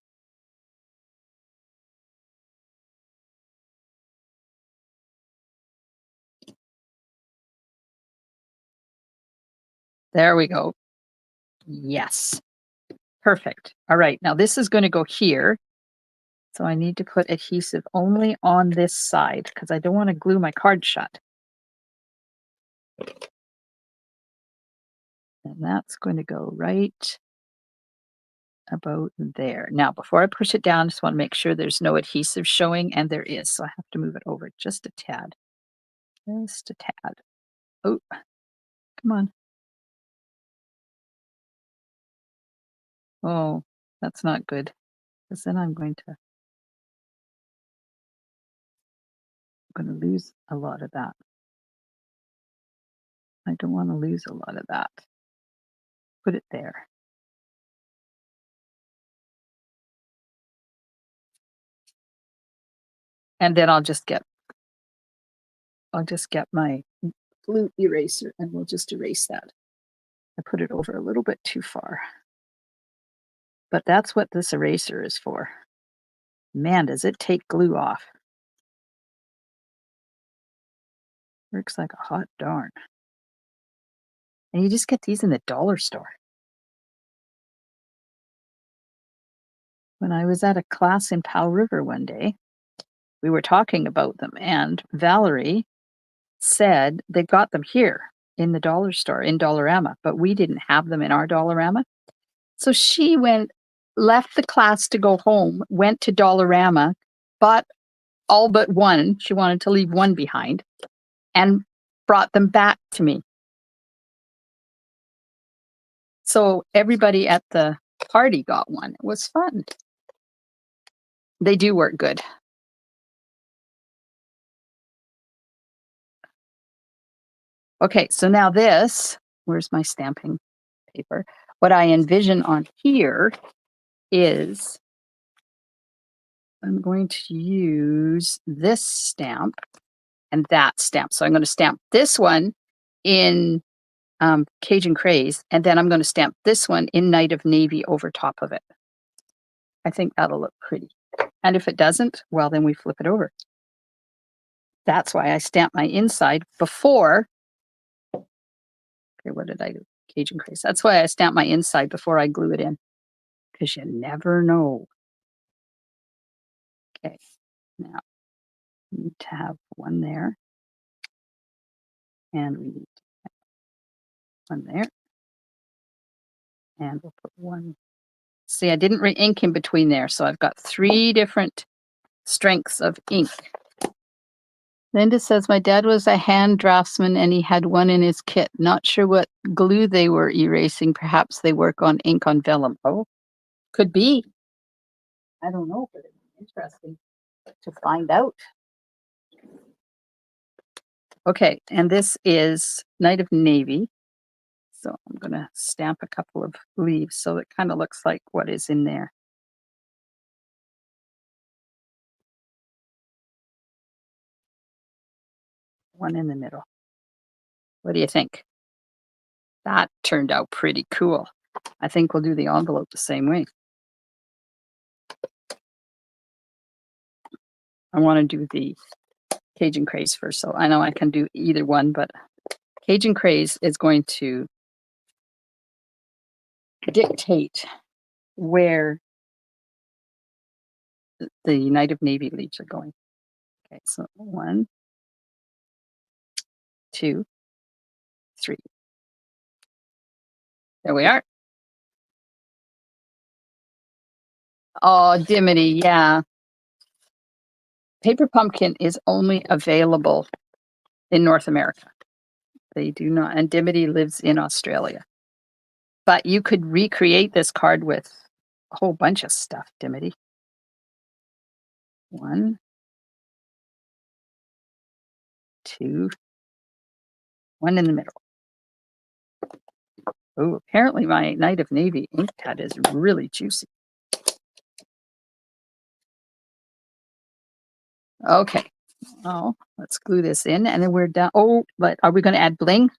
There we go. Yes. Perfect. All right. Now this is going to go here. So I need to put adhesive only on this side because I don't want to glue my card shut. And that's going to go right about there. Now, before I push it down, I just want to make sure there's no adhesive showing, and there is. So I have to move it over just a tad. Just a tad. Oh, come on. Oh, that's not good. Because then I'm going to lose a lot of that. I don't want to lose a lot of that. Put it there. And then I'll just get my blue eraser and we'll just erase that. I put it over a little bit too far. But that's what this eraser is for. Man, does it take glue off. Works like a hot darn. And you just get these in the dollar store. When I was at a class in Powell River one day, we were talking about them, and Valerie said they've got them here in the dollar store, in Dollarama, but we didn't have them in our Dollarama. So she left the class to go home, went to Dollarama, bought all but one. She wanted to leave one behind, and brought them back to me. So everybody at the party got one. It was fun. They do work good. Okay, so now this, where's my stamping paper? What I envision on here is I'm going to use this stamp and that stamp. So I'm going to stamp this one in Cajun Craze, and then I'm going to stamp this one in Night of Navy over top of it. I think that'll look pretty. And if it doesn't, well, then we flip it over. That's why I stamp my inside before. Okay, what did I do? Cajun Craze. That's why I stamp my inside before I glue it in, because you never know. Okay, now we need to have one there, and we need to have one there, and we'll put one. See, I didn't re-ink in between there, so I've got 3 different strengths of ink. Linda says, my dad was a hand draftsman and he had one in his kit. Not sure what glue they were erasing. Perhaps they work on ink on vellum. Oh, could be. I don't know, but it's interesting to find out. Okay, and this is Night of Navy. So I'm going to stamp a couple of leaves so it kind of looks like what is in there. One in the middle. What do you think? That turned out pretty cool. I think we'll do the envelope the same way. I want to do the Cajun Craze first, so I know I can do either one, but Cajun Craze is going to dictate where the United Navy leaves are going. Okay, so 1, 2, 3. There we are. Oh, Dimity, yeah. Paper Pumpkin is only available in North America. They do not, and Dimity lives in Australia. But you could recreate this card with a whole bunch of stuff, Dimity. 1, 2, 1 in the middle. Oh, apparently my Night of Navy ink pad is really juicy. Okay. Oh, let's glue this in and then we're done. Oh, but are we going to add bling?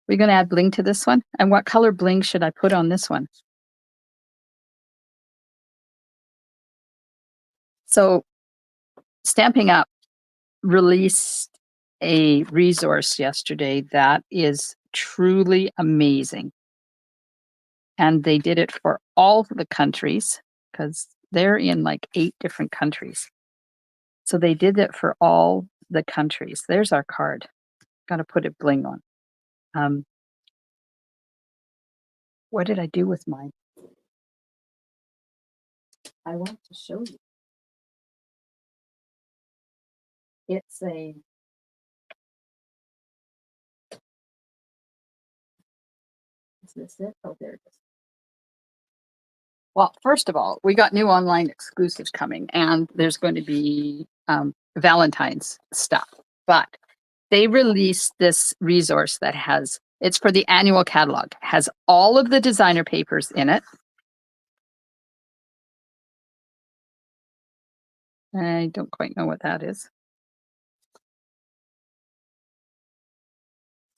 We're going to add bling to this one? And what color bling should I put on this one? So Stamping Up released a resource yesterday that is truly amazing. And they did it for all the countries because they're in like 8 different countries. So they did it for all the countries. There's our card. Got to put a bling on. What did I do with mine? I want to show you. It's a Is this it? Oh, there it is. Well, first of all, we got new online exclusives coming, and there's going to be Valentine's stuff. But they released this resource that it's for the annual catalog, has all of the designer papers in it. I don't quite know what that is.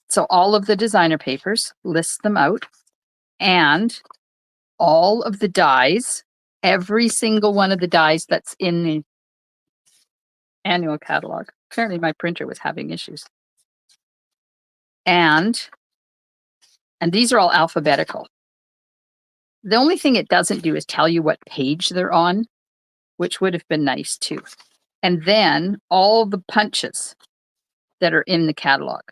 So all of the designer papers, list them out, and all of the dies, every single one of the dies that's in the annual catalog. Apparently my printer was having issues. And these are all alphabetical. The only thing it doesn't do is tell you what page they're on, which would have been nice too. And then all the punches that are in the catalog.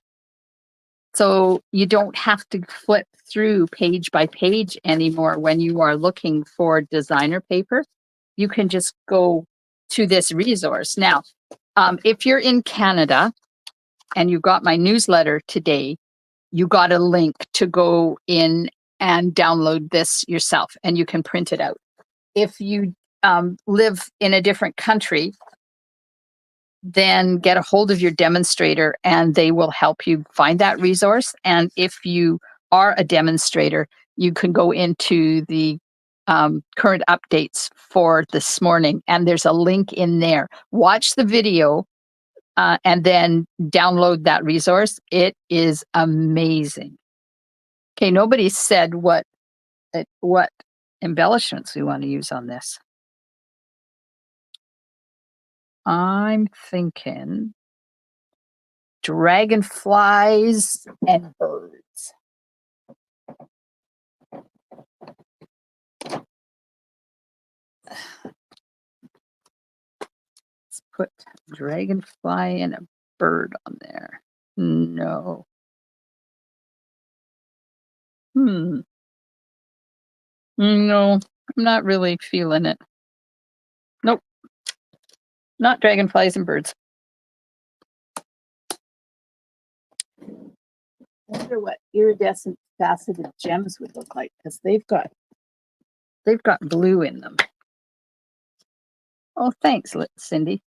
So you don't have to flip through page by page anymore when you are looking for designer paper. You can just go to this resource. Now, if you're in Canada and you got my newsletter today, you got a link to go in and download this yourself and you can print it out. If you live in a different country, then get a hold of your demonstrator and they will help you find that resource. And if you are a demonstrator, you can go into the current updates for this morning and there's a link in there. Watch the video and then download that resource. It is amazing. Okay, nobody said what embellishments we want to use on this. I'm thinking dragonflies and birds. Let's put dragonfly and a bird on there. No. No, I'm not really feeling it. Nope. Not dragonflies and birds. I wonder what iridescent faceted gems would look like because they've got blue in them. Oh, thanks, Cindy.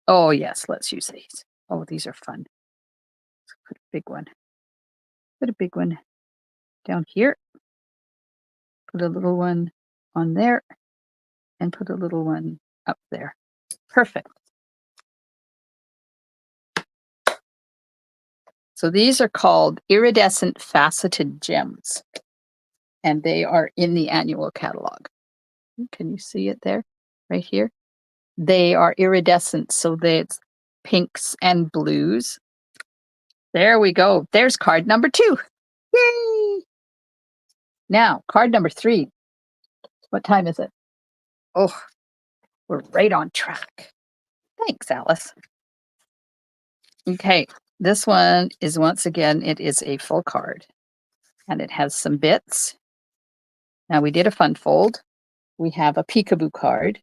Oh, yes, let's use these. Oh, these are fun. Let's put a big one. Put a big one down here. Put a little one on there. And put a little one up there. Perfect. So these are called iridescent faceted gems. And they are in the annual catalog. Can you see it there? Right here? They are iridescent, so it's pinks and blues. There we go. There's card number 2. Yay! Now, card number 3. What time is it? Oh, we're right on track. Thanks, Alice. Okay, this one is, once again, it is a full card. And it has some bits. Now, we did a fun fold. We have a peekaboo card.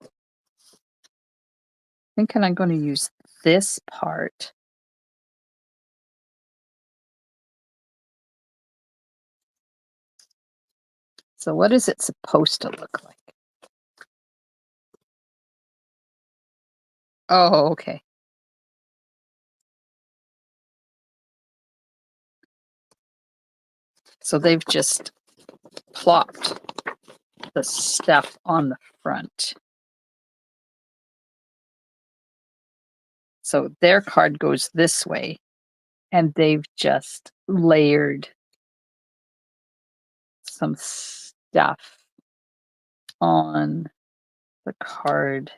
I think I'm going to use this part. So what is it supposed to look like? Oh, okay. So they've just plopped the stuff on the front. So their card goes this way, and they've just layered some stuff on the card.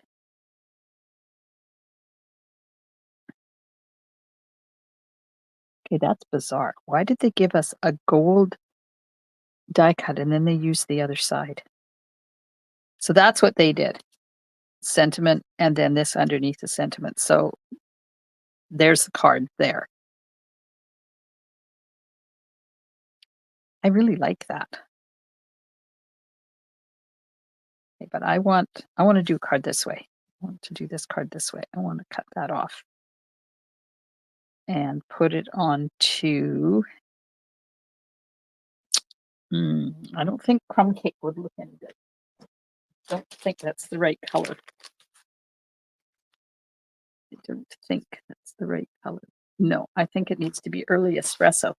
Okay, that's bizarre. Why did they give us a gold die cut and then they used the other side? So that's what they did. Sentiment, and then this underneath the sentiment. So there's the card there. I really like that. Okay, but I want to do a card this way. I want to do this card this way. I want to cut that off and put it onto. I don't think crumb cake would look any good. Don't think that's the right color. I don't think that's the right color. No, I think it needs to be early espresso.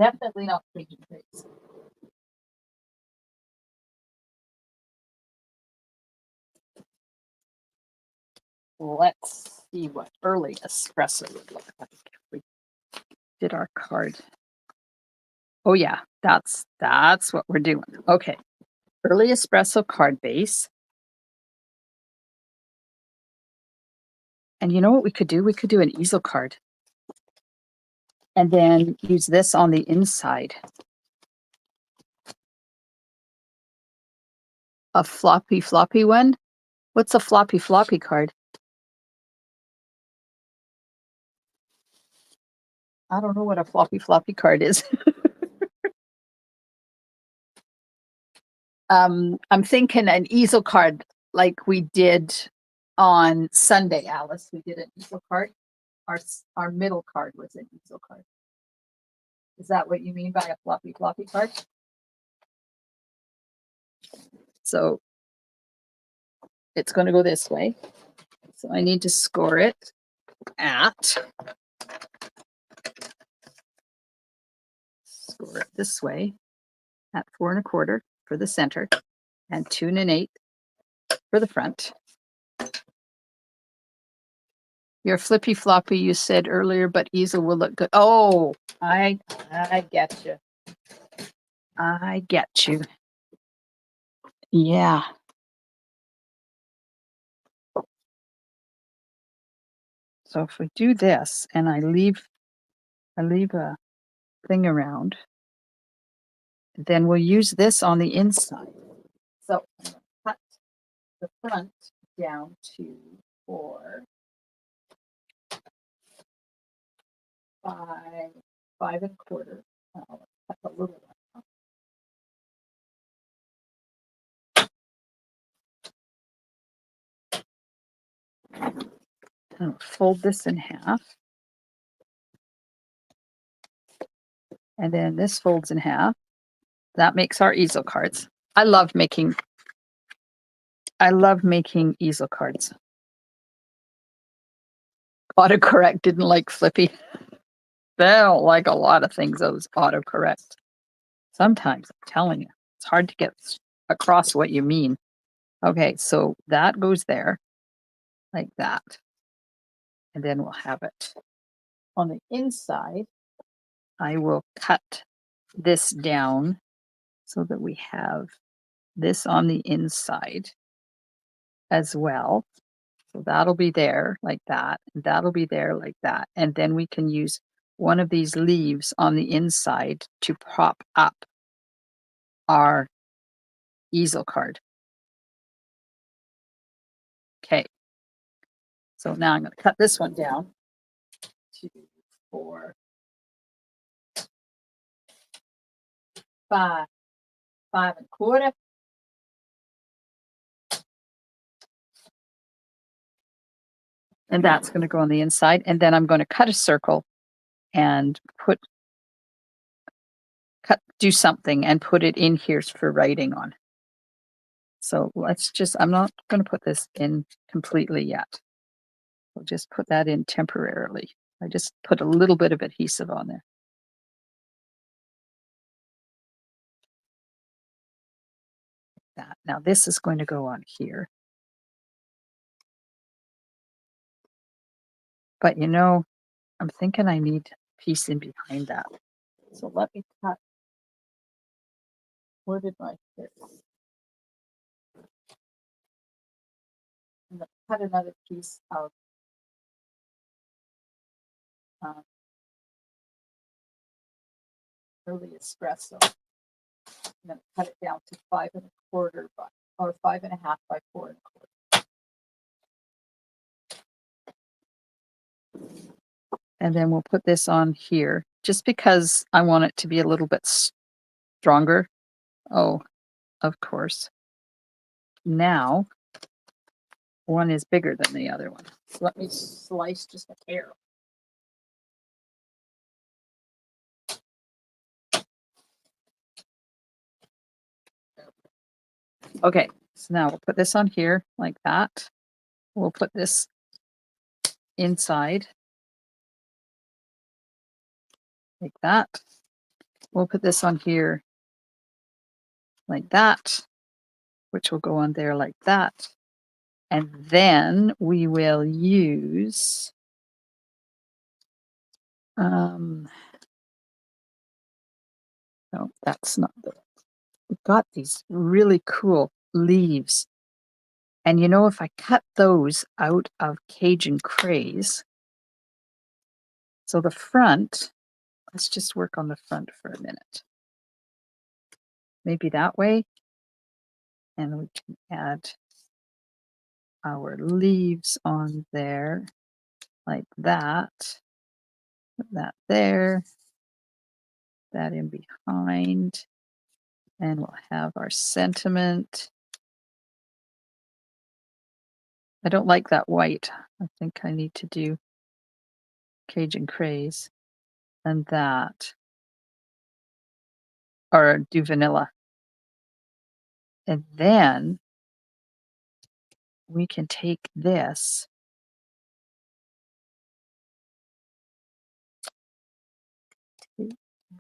Definitely not Cajun grapes. Let's see what early espresso would look like if we did our card. Oh yeah, that's what we're doing. Okay. Early espresso card base. And you know what we could do? We could do an easel card. And then use this on the inside. A floppy one? What's a floppy card? I don't know what a floppy card is. I'm thinking an easel card like we did on Sunday, Alice. We did an easel card. Our middle card was an easel card. Is that what you mean by a floppy card? So it's going to go this way. So I need to score it at. Score it this way at 4 1/4 for the center and 2 1/8 for the front. Your flippy floppy you said earlier, but easel will look good. Oh, I get you. I get you. Yeah. So if we do this and I leave a thing around, then we'll use this on the inside. So cut the front down to 4, 5, 5 1/4. Let's cut the little one. And fold this in half. And then this folds in half. That makes our easel cards. I love making I love making easel cards. Autocorrect didn't like Flippy. They don't like a lot of things, those autocorrect. Sometimes, I'm telling you, it's hard to get across what you mean. Okay, so that goes there, like that. And then we'll have it on the inside. I will cut this down so that we have this on the inside as well. So that'll be there like that, and that'll be there like that. And then we can use one of these leaves on the inside to prop up our easel card. Okay. So now I'm going to cut this one down. 2, 4, 5, 5 1/4. And that's going to go on the inside. And then I'm going to cut a circle and do something and put it in here for writing on. So I'm not going to put this in completely yet. We'll just put that in temporarily. I just put a little bit of adhesive on there. Like that. Now this is going to go on here. But you know, I'm thinking I need a piece in behind that. So let me cut. Where did my fit? I'm going to cut another piece of early espresso. I'm going to cut it down to 5 1/4 or 5 1/2 by 4 1/4. And then we'll put this on here just because I want it to be a little bit stronger. Oh, of course. Now, one is bigger than the other one. So let me slice just a hair. Okay, so now we'll put this on here like that. We'll put this inside like that. We'll put this on here like that, which will go on there like that. And then we will use no, that's not the. We've got these really cool leaves. And you know, if I cut those out of Cajun Craze, so the front, let's just work on the front for a minute. Maybe that way. And we can add our leaves on there like that. Put that there, that in behind. And we'll have our sentiment. I don't like that white. I think I need to do Cajun Craze and that. Or do vanilla. And then we can take this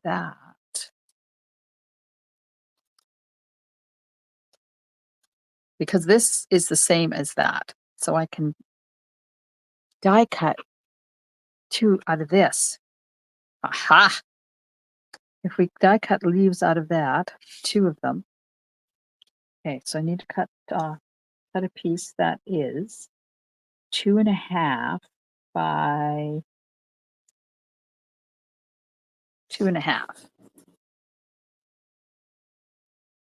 that. Because this is the same as that. So I can die cut 2 out of this. Aha! If we die cut leaves out of that, 2 of them. Okay, so I need to cut a piece that is 2 1/2 by 2 1/2.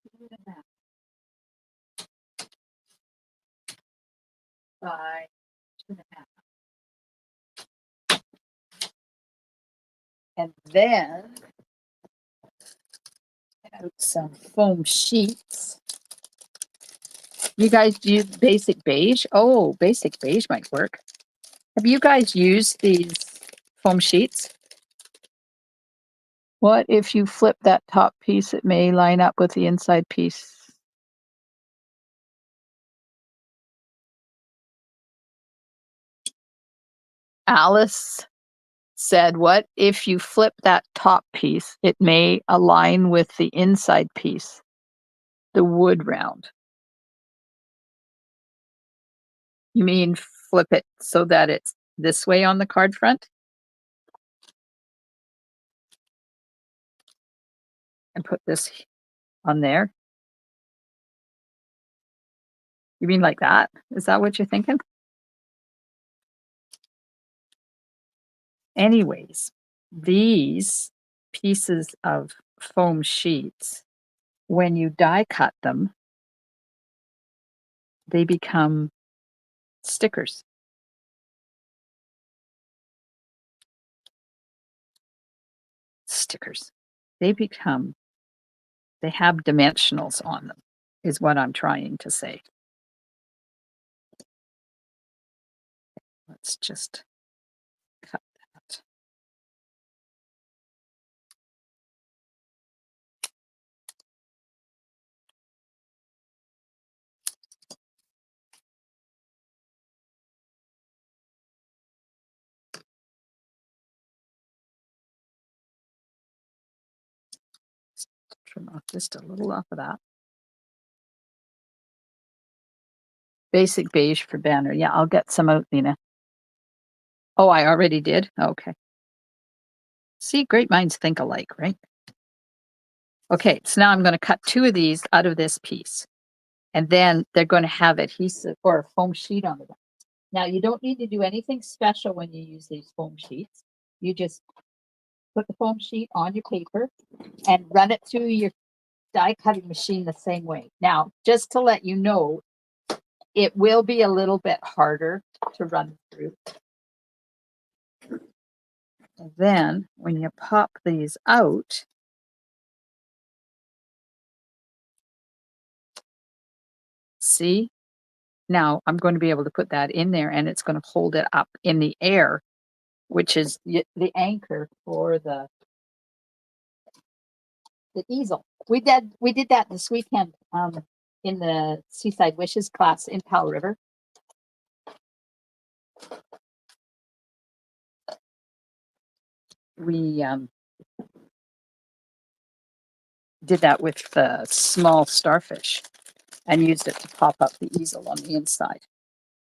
2 1/2 by 2 1/2. And then out some foam sheets. You guys use basic beige? Oh, basic beige might work. Have you guys used these foam sheets? What if you flip that top piece? It may line up with the inside piece. Alice said, what if you flip that top piece? It may align with the inside piece, the wood round. You mean flip it so that it's this way on the card front? And put this on there? You mean like that? Is that what you're thinking? Anyways, these pieces of foam sheets, when you die cut them, they become stickers. Stickers. They have dimensionals on them, is what I'm trying to say. Let's just cut that. Trim off just a little off of that. Basic beige for banner. Yeah, I'll get some out, Nina. Oh, I already did? Okay. See, great minds think alike, right? Okay, so now I'm going to cut 2 of these out of this piece. And then they're going to have adhesive or a foam sheet on the back. Now, you don't need to do anything special when you use these foam sheets. You just put the foam sheet on your paper and run it through your die cutting machine the same way. Now, just to let you know, it will be a little bit harder to run through. And then when you pop these out, see, now I'm going to be able to put that in there and it's going to hold it up in the air, which is the anchor for the easel. We did that this weekend in the Seaside Wishes class in Powell River. We did that with the small starfish and used it to pop up the easel on the inside.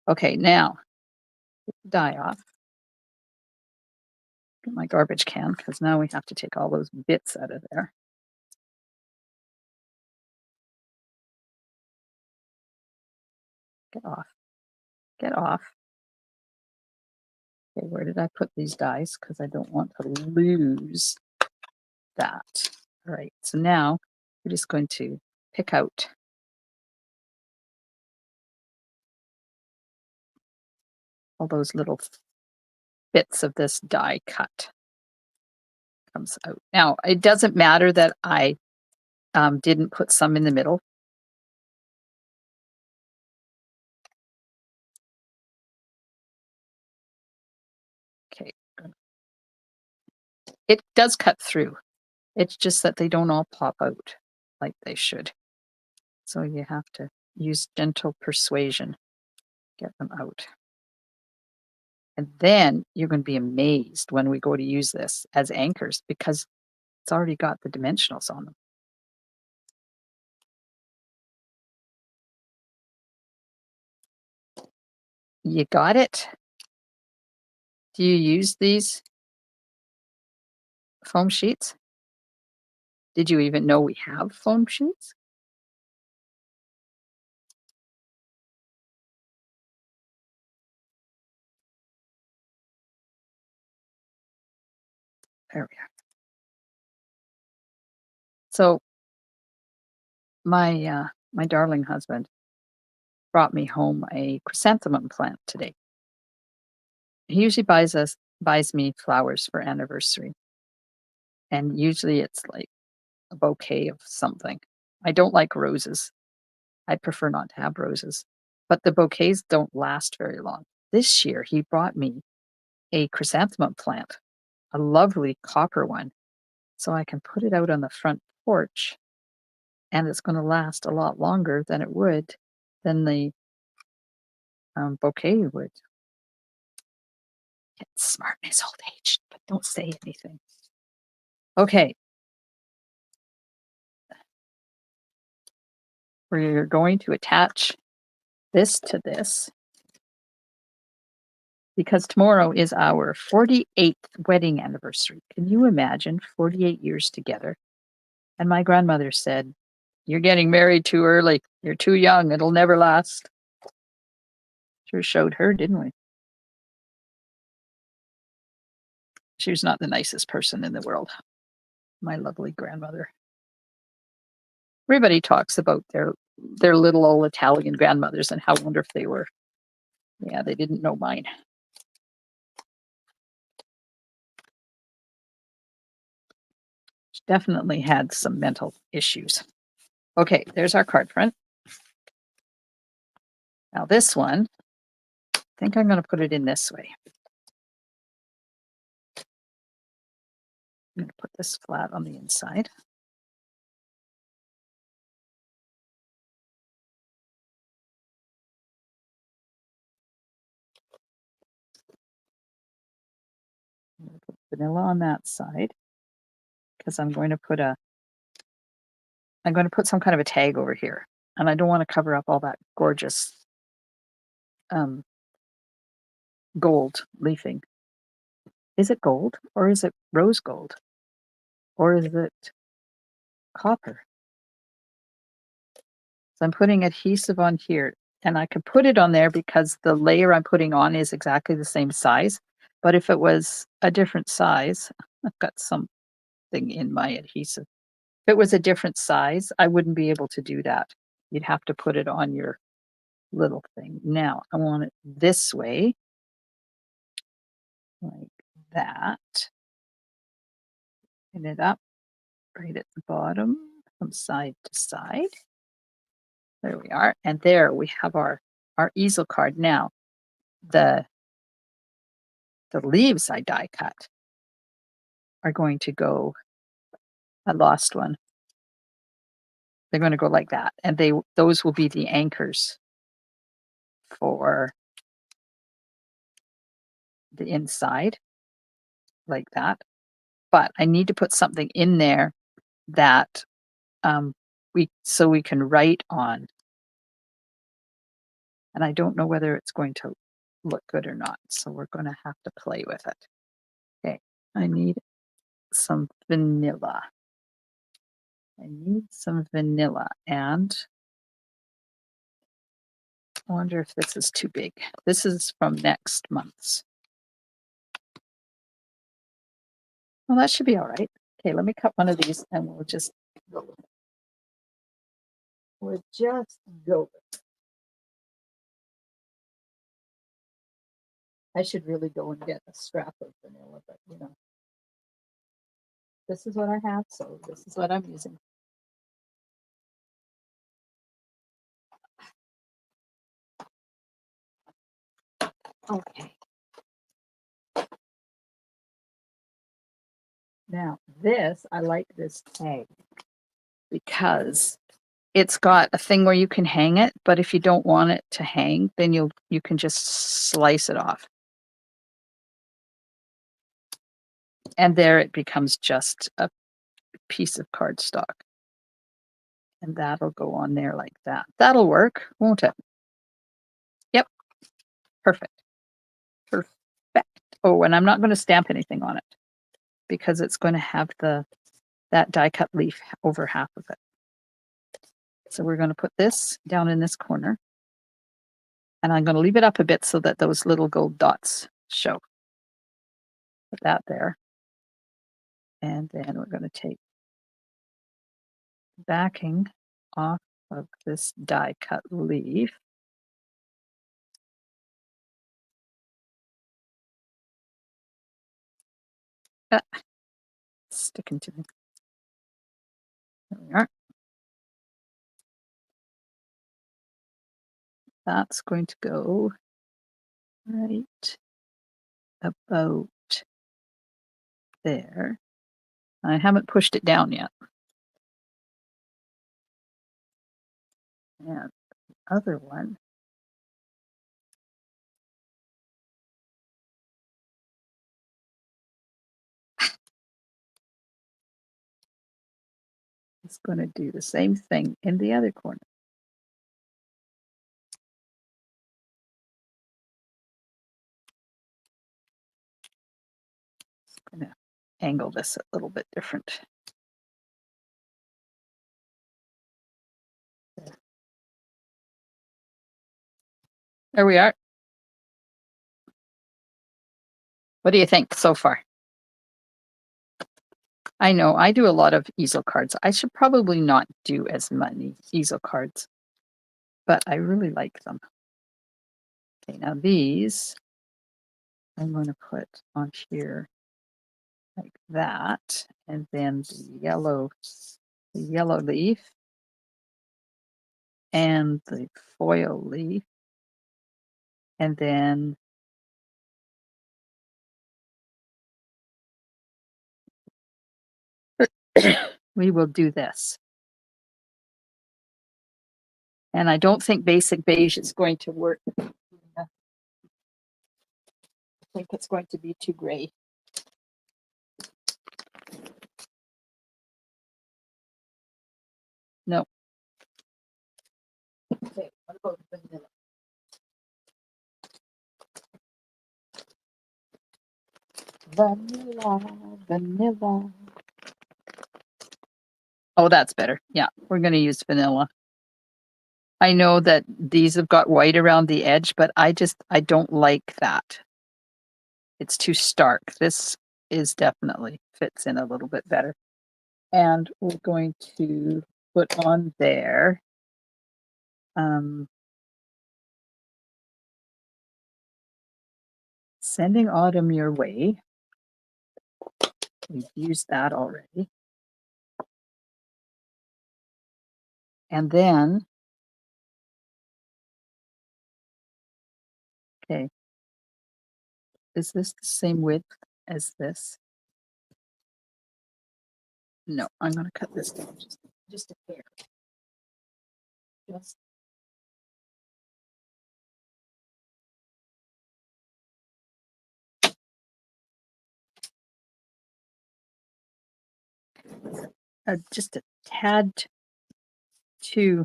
Okay, now get the die off. Get my garbage can because now we have to take all those bits out of there. Get off. Get off. Okay, where did I put these dies? Because I don't want to lose that. All right, so now we're just going to pick out all those little bits of this die cut. Comes out. Now, it doesn't matter that I didn't put some in the middle. Okay. It does cut through. It's just that they don't all pop out like they should. So you have to use gentle persuasion, get them out. And then you're going to be amazed when we go to use this as anchors because it's already got the dimensionals on them. You got it? Do you use these foam sheets? Did you even know we have foam sheets? There we are. So my darling husband brought me home a chrysanthemum plant today. He usually buys me flowers for anniversary. And usually it's like a bouquet of something. I don't like roses. I prefer not to have roses. But the bouquets don't last very long. This year he brought me a chrysanthemum plant, a lovely copper one. So I can put it out on the front porch and it's going to last a lot longer than it would than the bouquet would. Get smart in his old age, but don't say anything. Okay. We're going to attach this to this because tomorrow is our 48th wedding anniversary. Can you imagine 48 years together? And my grandmother said, "You're getting married too early. You're too young. It'll never last." Sure showed her, didn't we? She was not the nicest person in the world, my lovely grandmother. Everybody talks about their little old Italian grandmothers and how wonderful they were. Yeah, they didn't know mine. She definitely had some mental issues. Okay, there's our card front. Now this one, I think I'm going to put it in this way. I'm going to put this flat on the inside. I'm going to put vanilla on that side because I'm going to put some kind of a tag over here, and I don't want to cover up all that gorgeous gold leafing. Is it gold or is it rose gold or is it copper? So I'm putting adhesive on here, and I could put it on there because the layer I'm putting on is exactly the same size. But if it was a different size, I've got something in my adhesive. If it was a different size, I wouldn't be able to do that. You'd have to put it on your little thing. Now I want it this way, like that. Pin it up right at the bottom from side to side. There we are. And there we have our easel card. Now the leaves I die cut are going to go, I lost one. They're going to go like that. And those will be the anchors for the inside, like that. But I need to put something in there that we can write on. And I don't know whether it's going to look good or not. So we're going to have to play with it. Okay, I need some vanilla. And I wonder if this is too big. This is from next month's. Well, that should be all right. Okay, let me cut one of these and we'll just go with it. We'll just go with it. I should really go and get a scrap of vanilla, but this is what I have, so this is what I'm using. Okay. Now I like this tag because it's got a thing where you can hang it, but if you don't want it to hang, then you can just slice it off. And there it becomes just a piece of cardstock. And that'll go on there like that. That'll work, won't it? Yep. Perfect. Perfect. Oh, and I'm not going to stamp anything on it because it's going to have that die cut leaf over half of it. So we're going to put this down in this corner. And I'm going to leave it up a bit so that those little gold dots show. Put that there. And then we're going to take backing off of this die cut leaf. Sticking to me. There we are. That's going to go right about there. I haven't pushed it down yet. And the other one It's going to do the same thing in the other corner. I'm going to angle this a little bit different. There we are. What do you think so far? I know I do a lot of easel cards. I should probably not do as many easel cards, but I really like them. Okay, now these I'm going to put on here like that, and then the yellow leaf and the foil leaf, and then we will do this. And I don't think basic beige is going to work. I think it's going to be too gray. No. Okay, what about vanilla? Vanilla. Oh, that's better. Yeah, we're going to use vanilla. I know that these have got white around the edge, but I don't like that. It's too stark. This is definitely fits in a little bit better. And we're going to put on there Sending Autumn Your Way. We've used that already. And then, okay, is this the same width as this? No, I'm going to cut this down just a hair. Just just a tad too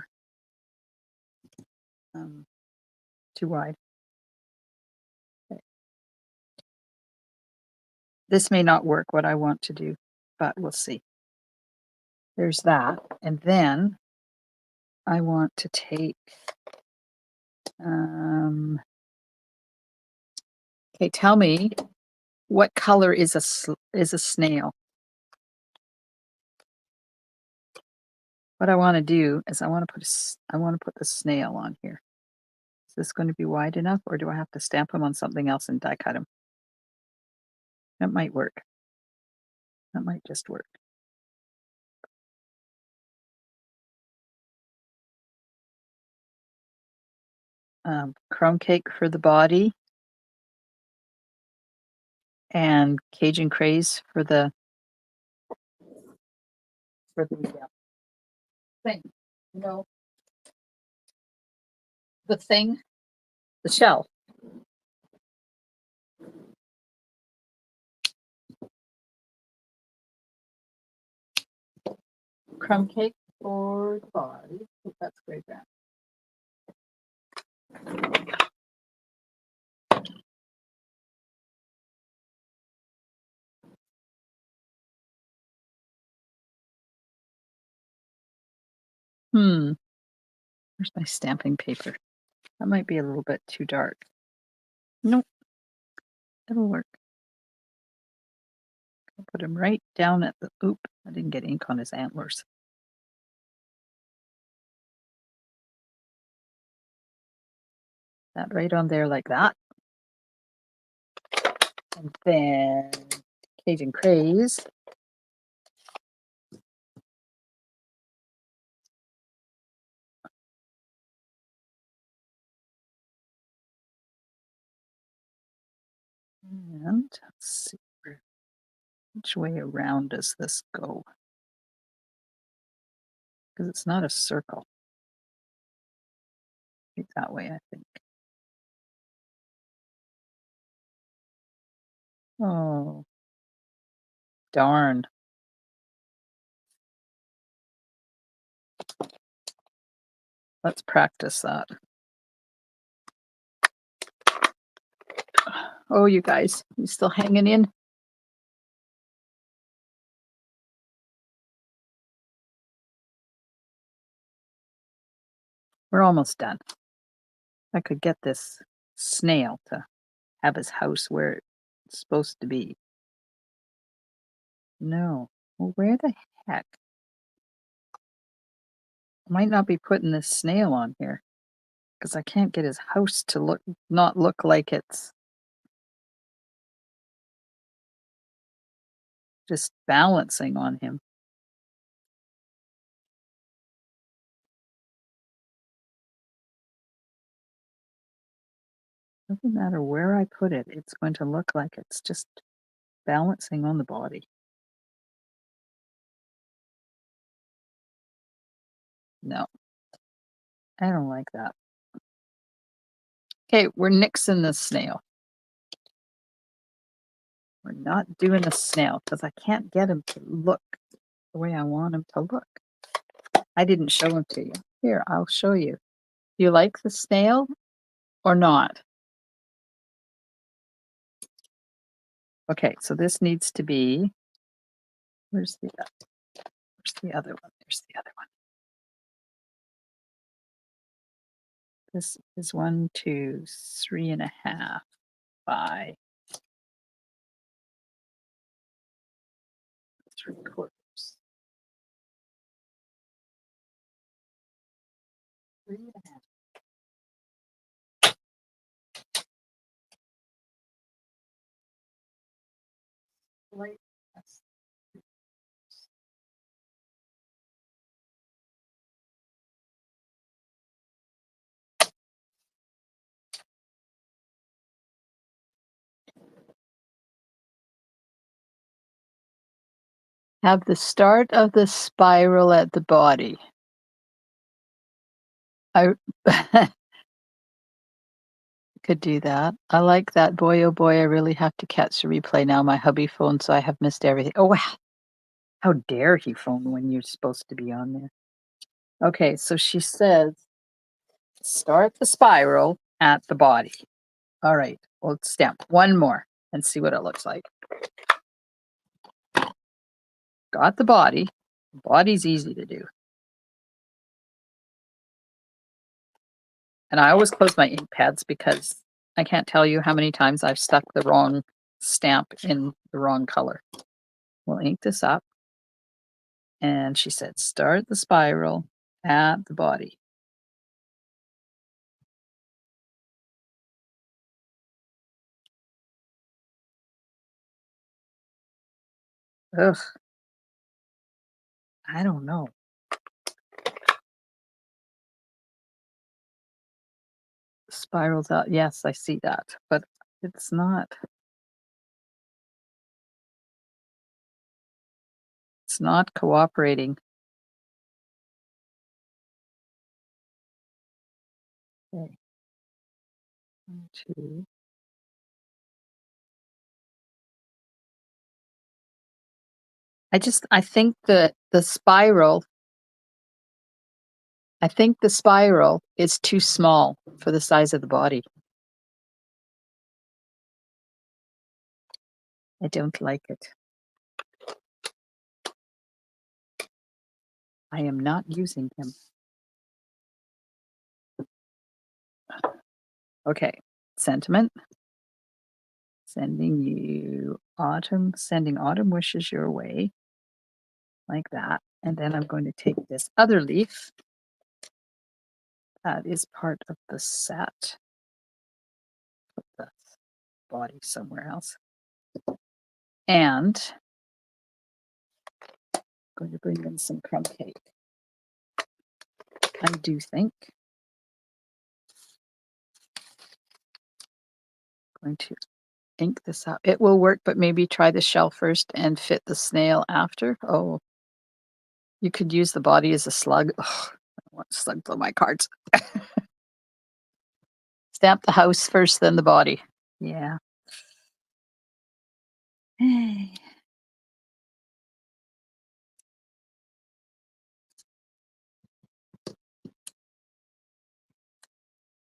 wide. Okay. This may not work what I want to do, but we'll see. There's that. And then I want to take, okay, tell me what color is a snail? What I want to do is I want to put the snail on here. Is this going to be wide enough, or do I have to stamp him on something else and die cut him? That might work. That might just work. Crumb cake for the body, and Cajun craze for the thing. No, the thing, the shell. Crumb cake for the body. That's great. Where's my stamping paper? That might be a little bit too dark. Nope, it'll work. I'll put him right down at the, I didn't get ink on his antlers. That right on there like that. And then Cajun craze. And let's see, which way around does this go? Because it's not a circle. That way, I think. Oh, darn. Let's practice that. Oh, you guys, you still hanging in? We're almost done. I could get this snail to have his house where it's supposed to be. No. Well, where the heck? I might not be putting this snail on here because I can't get his house to not look like it's just balancing on him. Doesn't matter where I put it, it's going to look like it's just balancing on the body. No, I don't like that. Okay, we're nixing the snail. We're not doing the snail because I can't get him to look the way I want him to look. I didn't show him to you. Here, I'll show you. You like the snail or not? Okay, so this needs to be, where's the other one? There's the other one. This is 1, 2, 3.5 by 3/4. 3.5. Light. Have the start of the spiral at the body. I could do that. I like that. Boy, oh boy, I really have to catch the replay now. My hubby phoned, so I have missed everything. Oh, wow. How dare he phone when you're supposed to be on there? Okay, so she says, start the spiral at the body. All right, we'll stamp one more and see what it looks like. Got the body. Body's easy to do. And I always close my ink pads because I can't tell you how many times I've stuck the wrong stamp in the wrong color. We'll ink this up. And she said, start the spiral at the body. Ugh. I don't know. Spirals out. Yes, I see that, but it's not. It's not cooperating. Okay. 1, 2. I think the spiral, I think the spiral is too small for the size of the body. I don't like it. I am not using him. Okay, sentiment. Sending autumn wishes your way. Like that. And then I'm going to take this other leaf. That is part of the set. Put the body somewhere else. And I'm going to bring in some crumb cake. I do think I'm going to ink this up. It will work, but maybe try the shell first and fit the snail after. Oh, you could use the body as a slug. Oh, I don't want slugs on my cards. Stamp the house first, then the body. Yeah.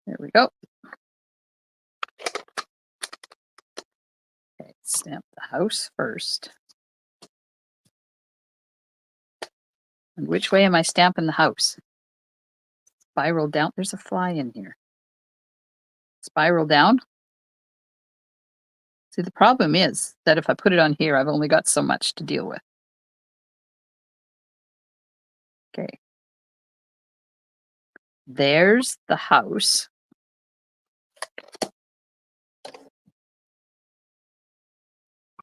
There we go. Okay, stamp the house first. And which way am I stamping the house? Spiral down. There's a fly in here. Spiral down. See, the problem is that if I put it on here, I've only got so much to deal with. Okay. There's the house.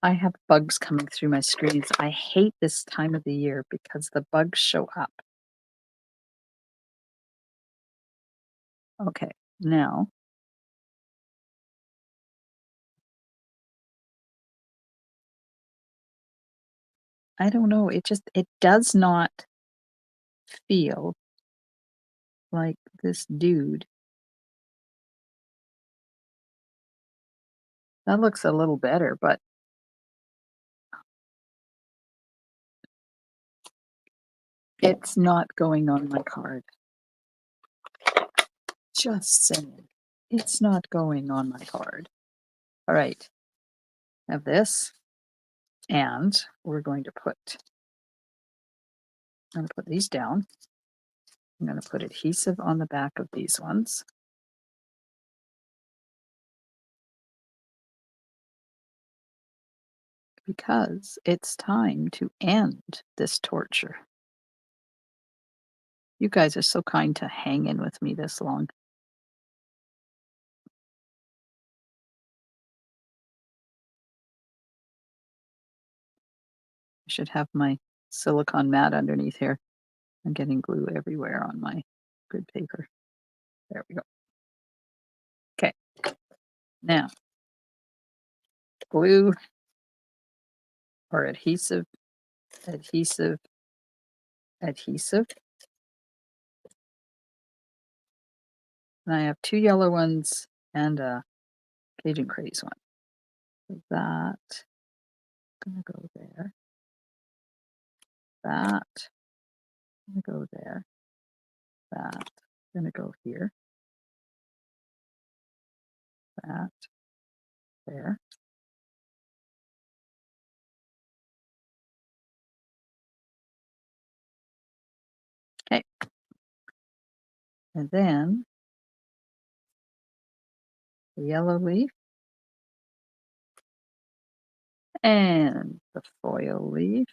I have bugs coming through my screens. I hate this time of the year because the bugs show up. Okay, now I don't know. It does not feel like this dude. That looks a little better, but it's not going on my card. Just saying. It's not going on my card. All right. Have this. And we're going to put, I'm going to put these down. I'm going to put adhesive on the back of these ones. Because it's time to end this torture. You guys are so kind to hang in with me this long. I should have my silicone mat underneath here. I'm getting glue everywhere on my grid paper. There we go. Okay. Now, glue or adhesive, adhesive, adhesive. And I have 2 yellow ones and a Cajun Craze one. So that, gonna go there. That, gonna go there. That, gonna go here. That, there. Okay. And then the yellow leaf and the foil leaf.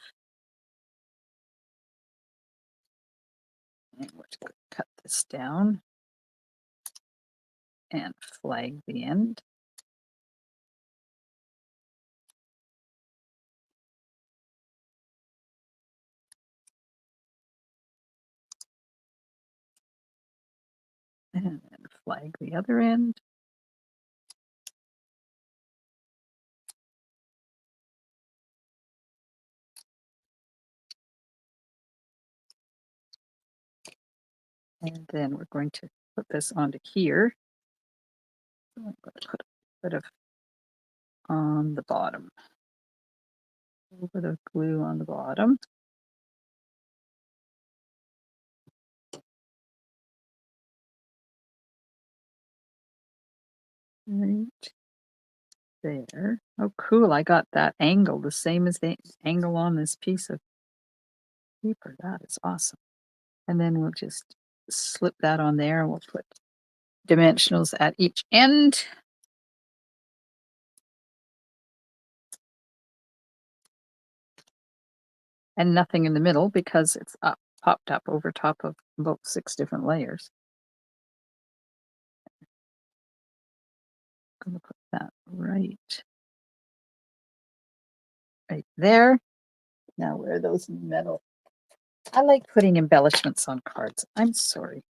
And we're going to cut this down and flag the end. And then flag the other end. And then we're going to put this onto here. So I'm going to put a bit of on the bottom. A little bit of glue on the bottom. Right there. Oh, cool. I got that angle the same as the angle on this piece of paper. That is awesome. And then we'll just slip that on there and we'll put dimensionals at each end. And nothing in the middle because it's popped up over top of about 6 different layers. I'm going to put that right there. Now, where are those metal? I like putting embellishments on cards. I'm sorry,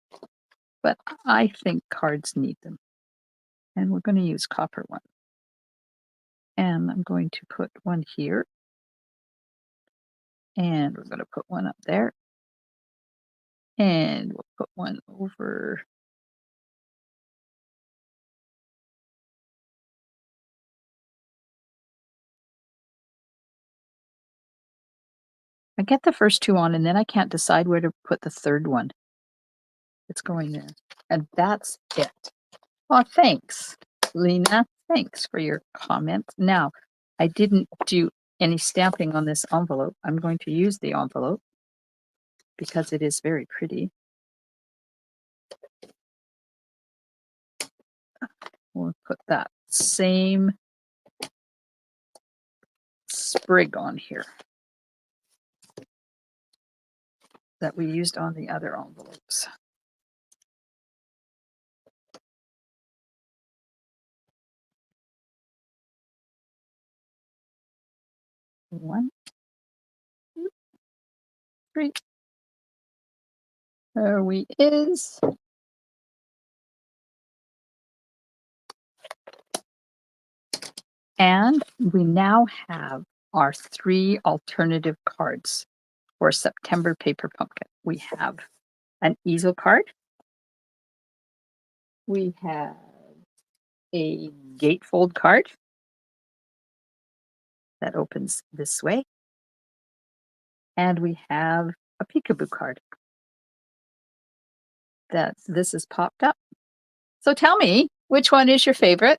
but I think cards need them. And we're going to use copper one. And I'm going to put one here. And we're going to put one up there. And we'll put one over. I get the first 2 on and then I can't decide where to put the third one. It's going there. And that's it. Oh, thanks, Lena. Thanks for your comment. Now, I didn't do any stamping on this envelope. I'm going to use the envelope because it is very pretty. We'll put that same sprig on here that we used on the other envelopes. One, two, three. There we is. And we now have our 3 alternative cards for September Paper Pumpkin. We have an easel card. We have a gatefold card that opens this way. And we have a peekaboo card that this is popped up. So tell me, which one is your favorite?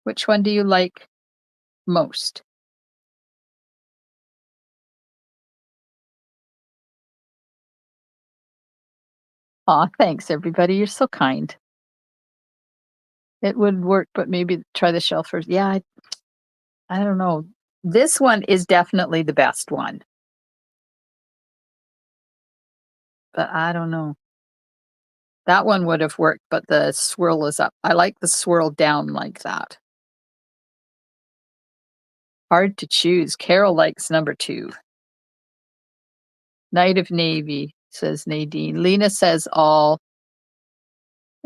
Which one do you like most? Aw, thanks everybody. You're so kind. It would work, but maybe try the shell first. Yeah, I don't know. This one is definitely the best one. But I don't know. That one would have worked, but the swirl is up. I like the swirl down like that. Hard to choose. Carol likes number 2. Knight of Navy, says Nadine. Lena says all.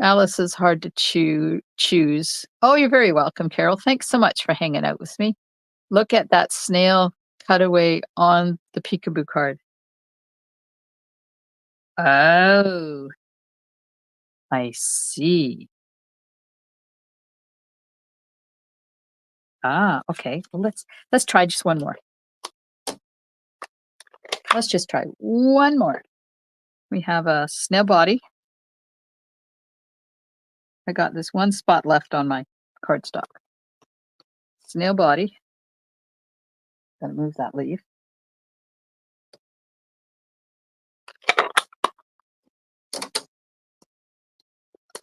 Alice is hard to choose. Oh, you're very welcome, Carol. Thanks so much for hanging out with me. Look at that snail cutaway on the peekaboo card. Oh, I see. Ah, okay. Well, let's try just one more. Let's just try one more. We have a snail body. I got this one spot left on my cardstock. Snail body. Gotta move that leaf.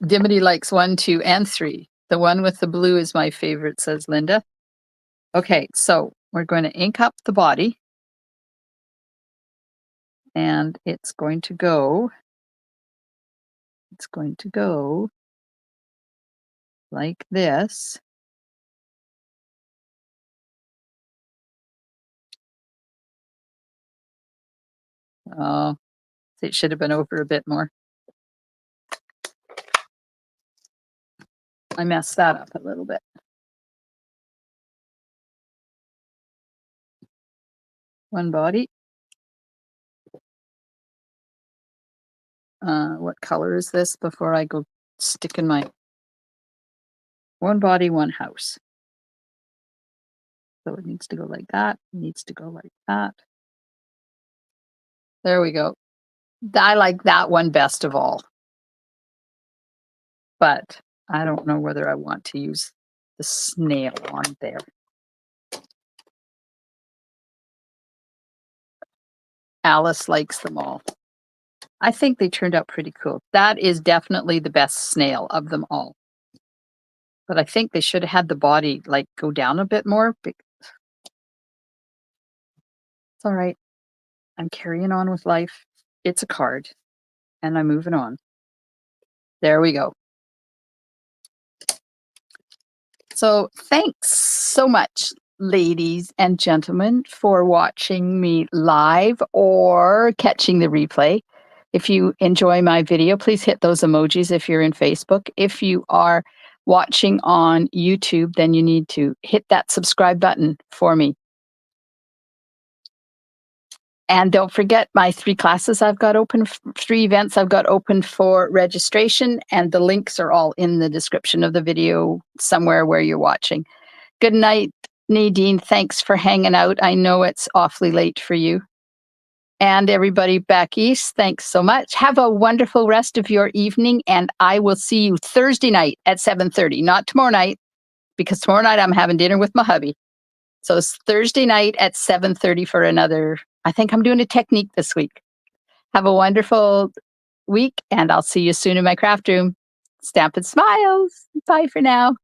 Dimity likes 1, 2, and 3. The one with the blue is my favorite, says Linda. Okay, so we're going to ink up the body. And it's going to go like this. Oh, it should have been over a bit more. I messed that up a little bit. One body. What color is this before I go stick in my one body, one house? So it needs to go like that, needs to go like that. There we go. I like that one best of all. But I don't know whether I want to use the snail on there. Alice likes them all. I think they turned out pretty cool. That is definitely the best snail of them all. But I think they should have had the body like go down a bit more. It's all right. I'm carrying on with life. It's a card and I'm moving on. There we go. So thanks so much, ladies and gentlemen, for watching me live or catching the replay. If you enjoy my video, please hit those emojis if you're in Facebook. If you are watching on YouTube, then you need to hit that subscribe button for me. And don't forget my 3 classes I've got open, 3 events I've got open for registration, and the links are all in the description of the video somewhere where you're watching. Good night, Nadine. Thanks for hanging out. I know it's awfully late for you. And everybody back east, thanks so much. Have a wonderful rest of your evening, and I will see you Thursday night at 7:30, not tomorrow night, because tomorrow night I'm having dinner with my hubby. So it's Thursday night at 7:30 for another, I think I'm doing a technique this week. Have a wonderful week, and I'll see you soon in my craft room. Stampin' Smiles. Bye for now.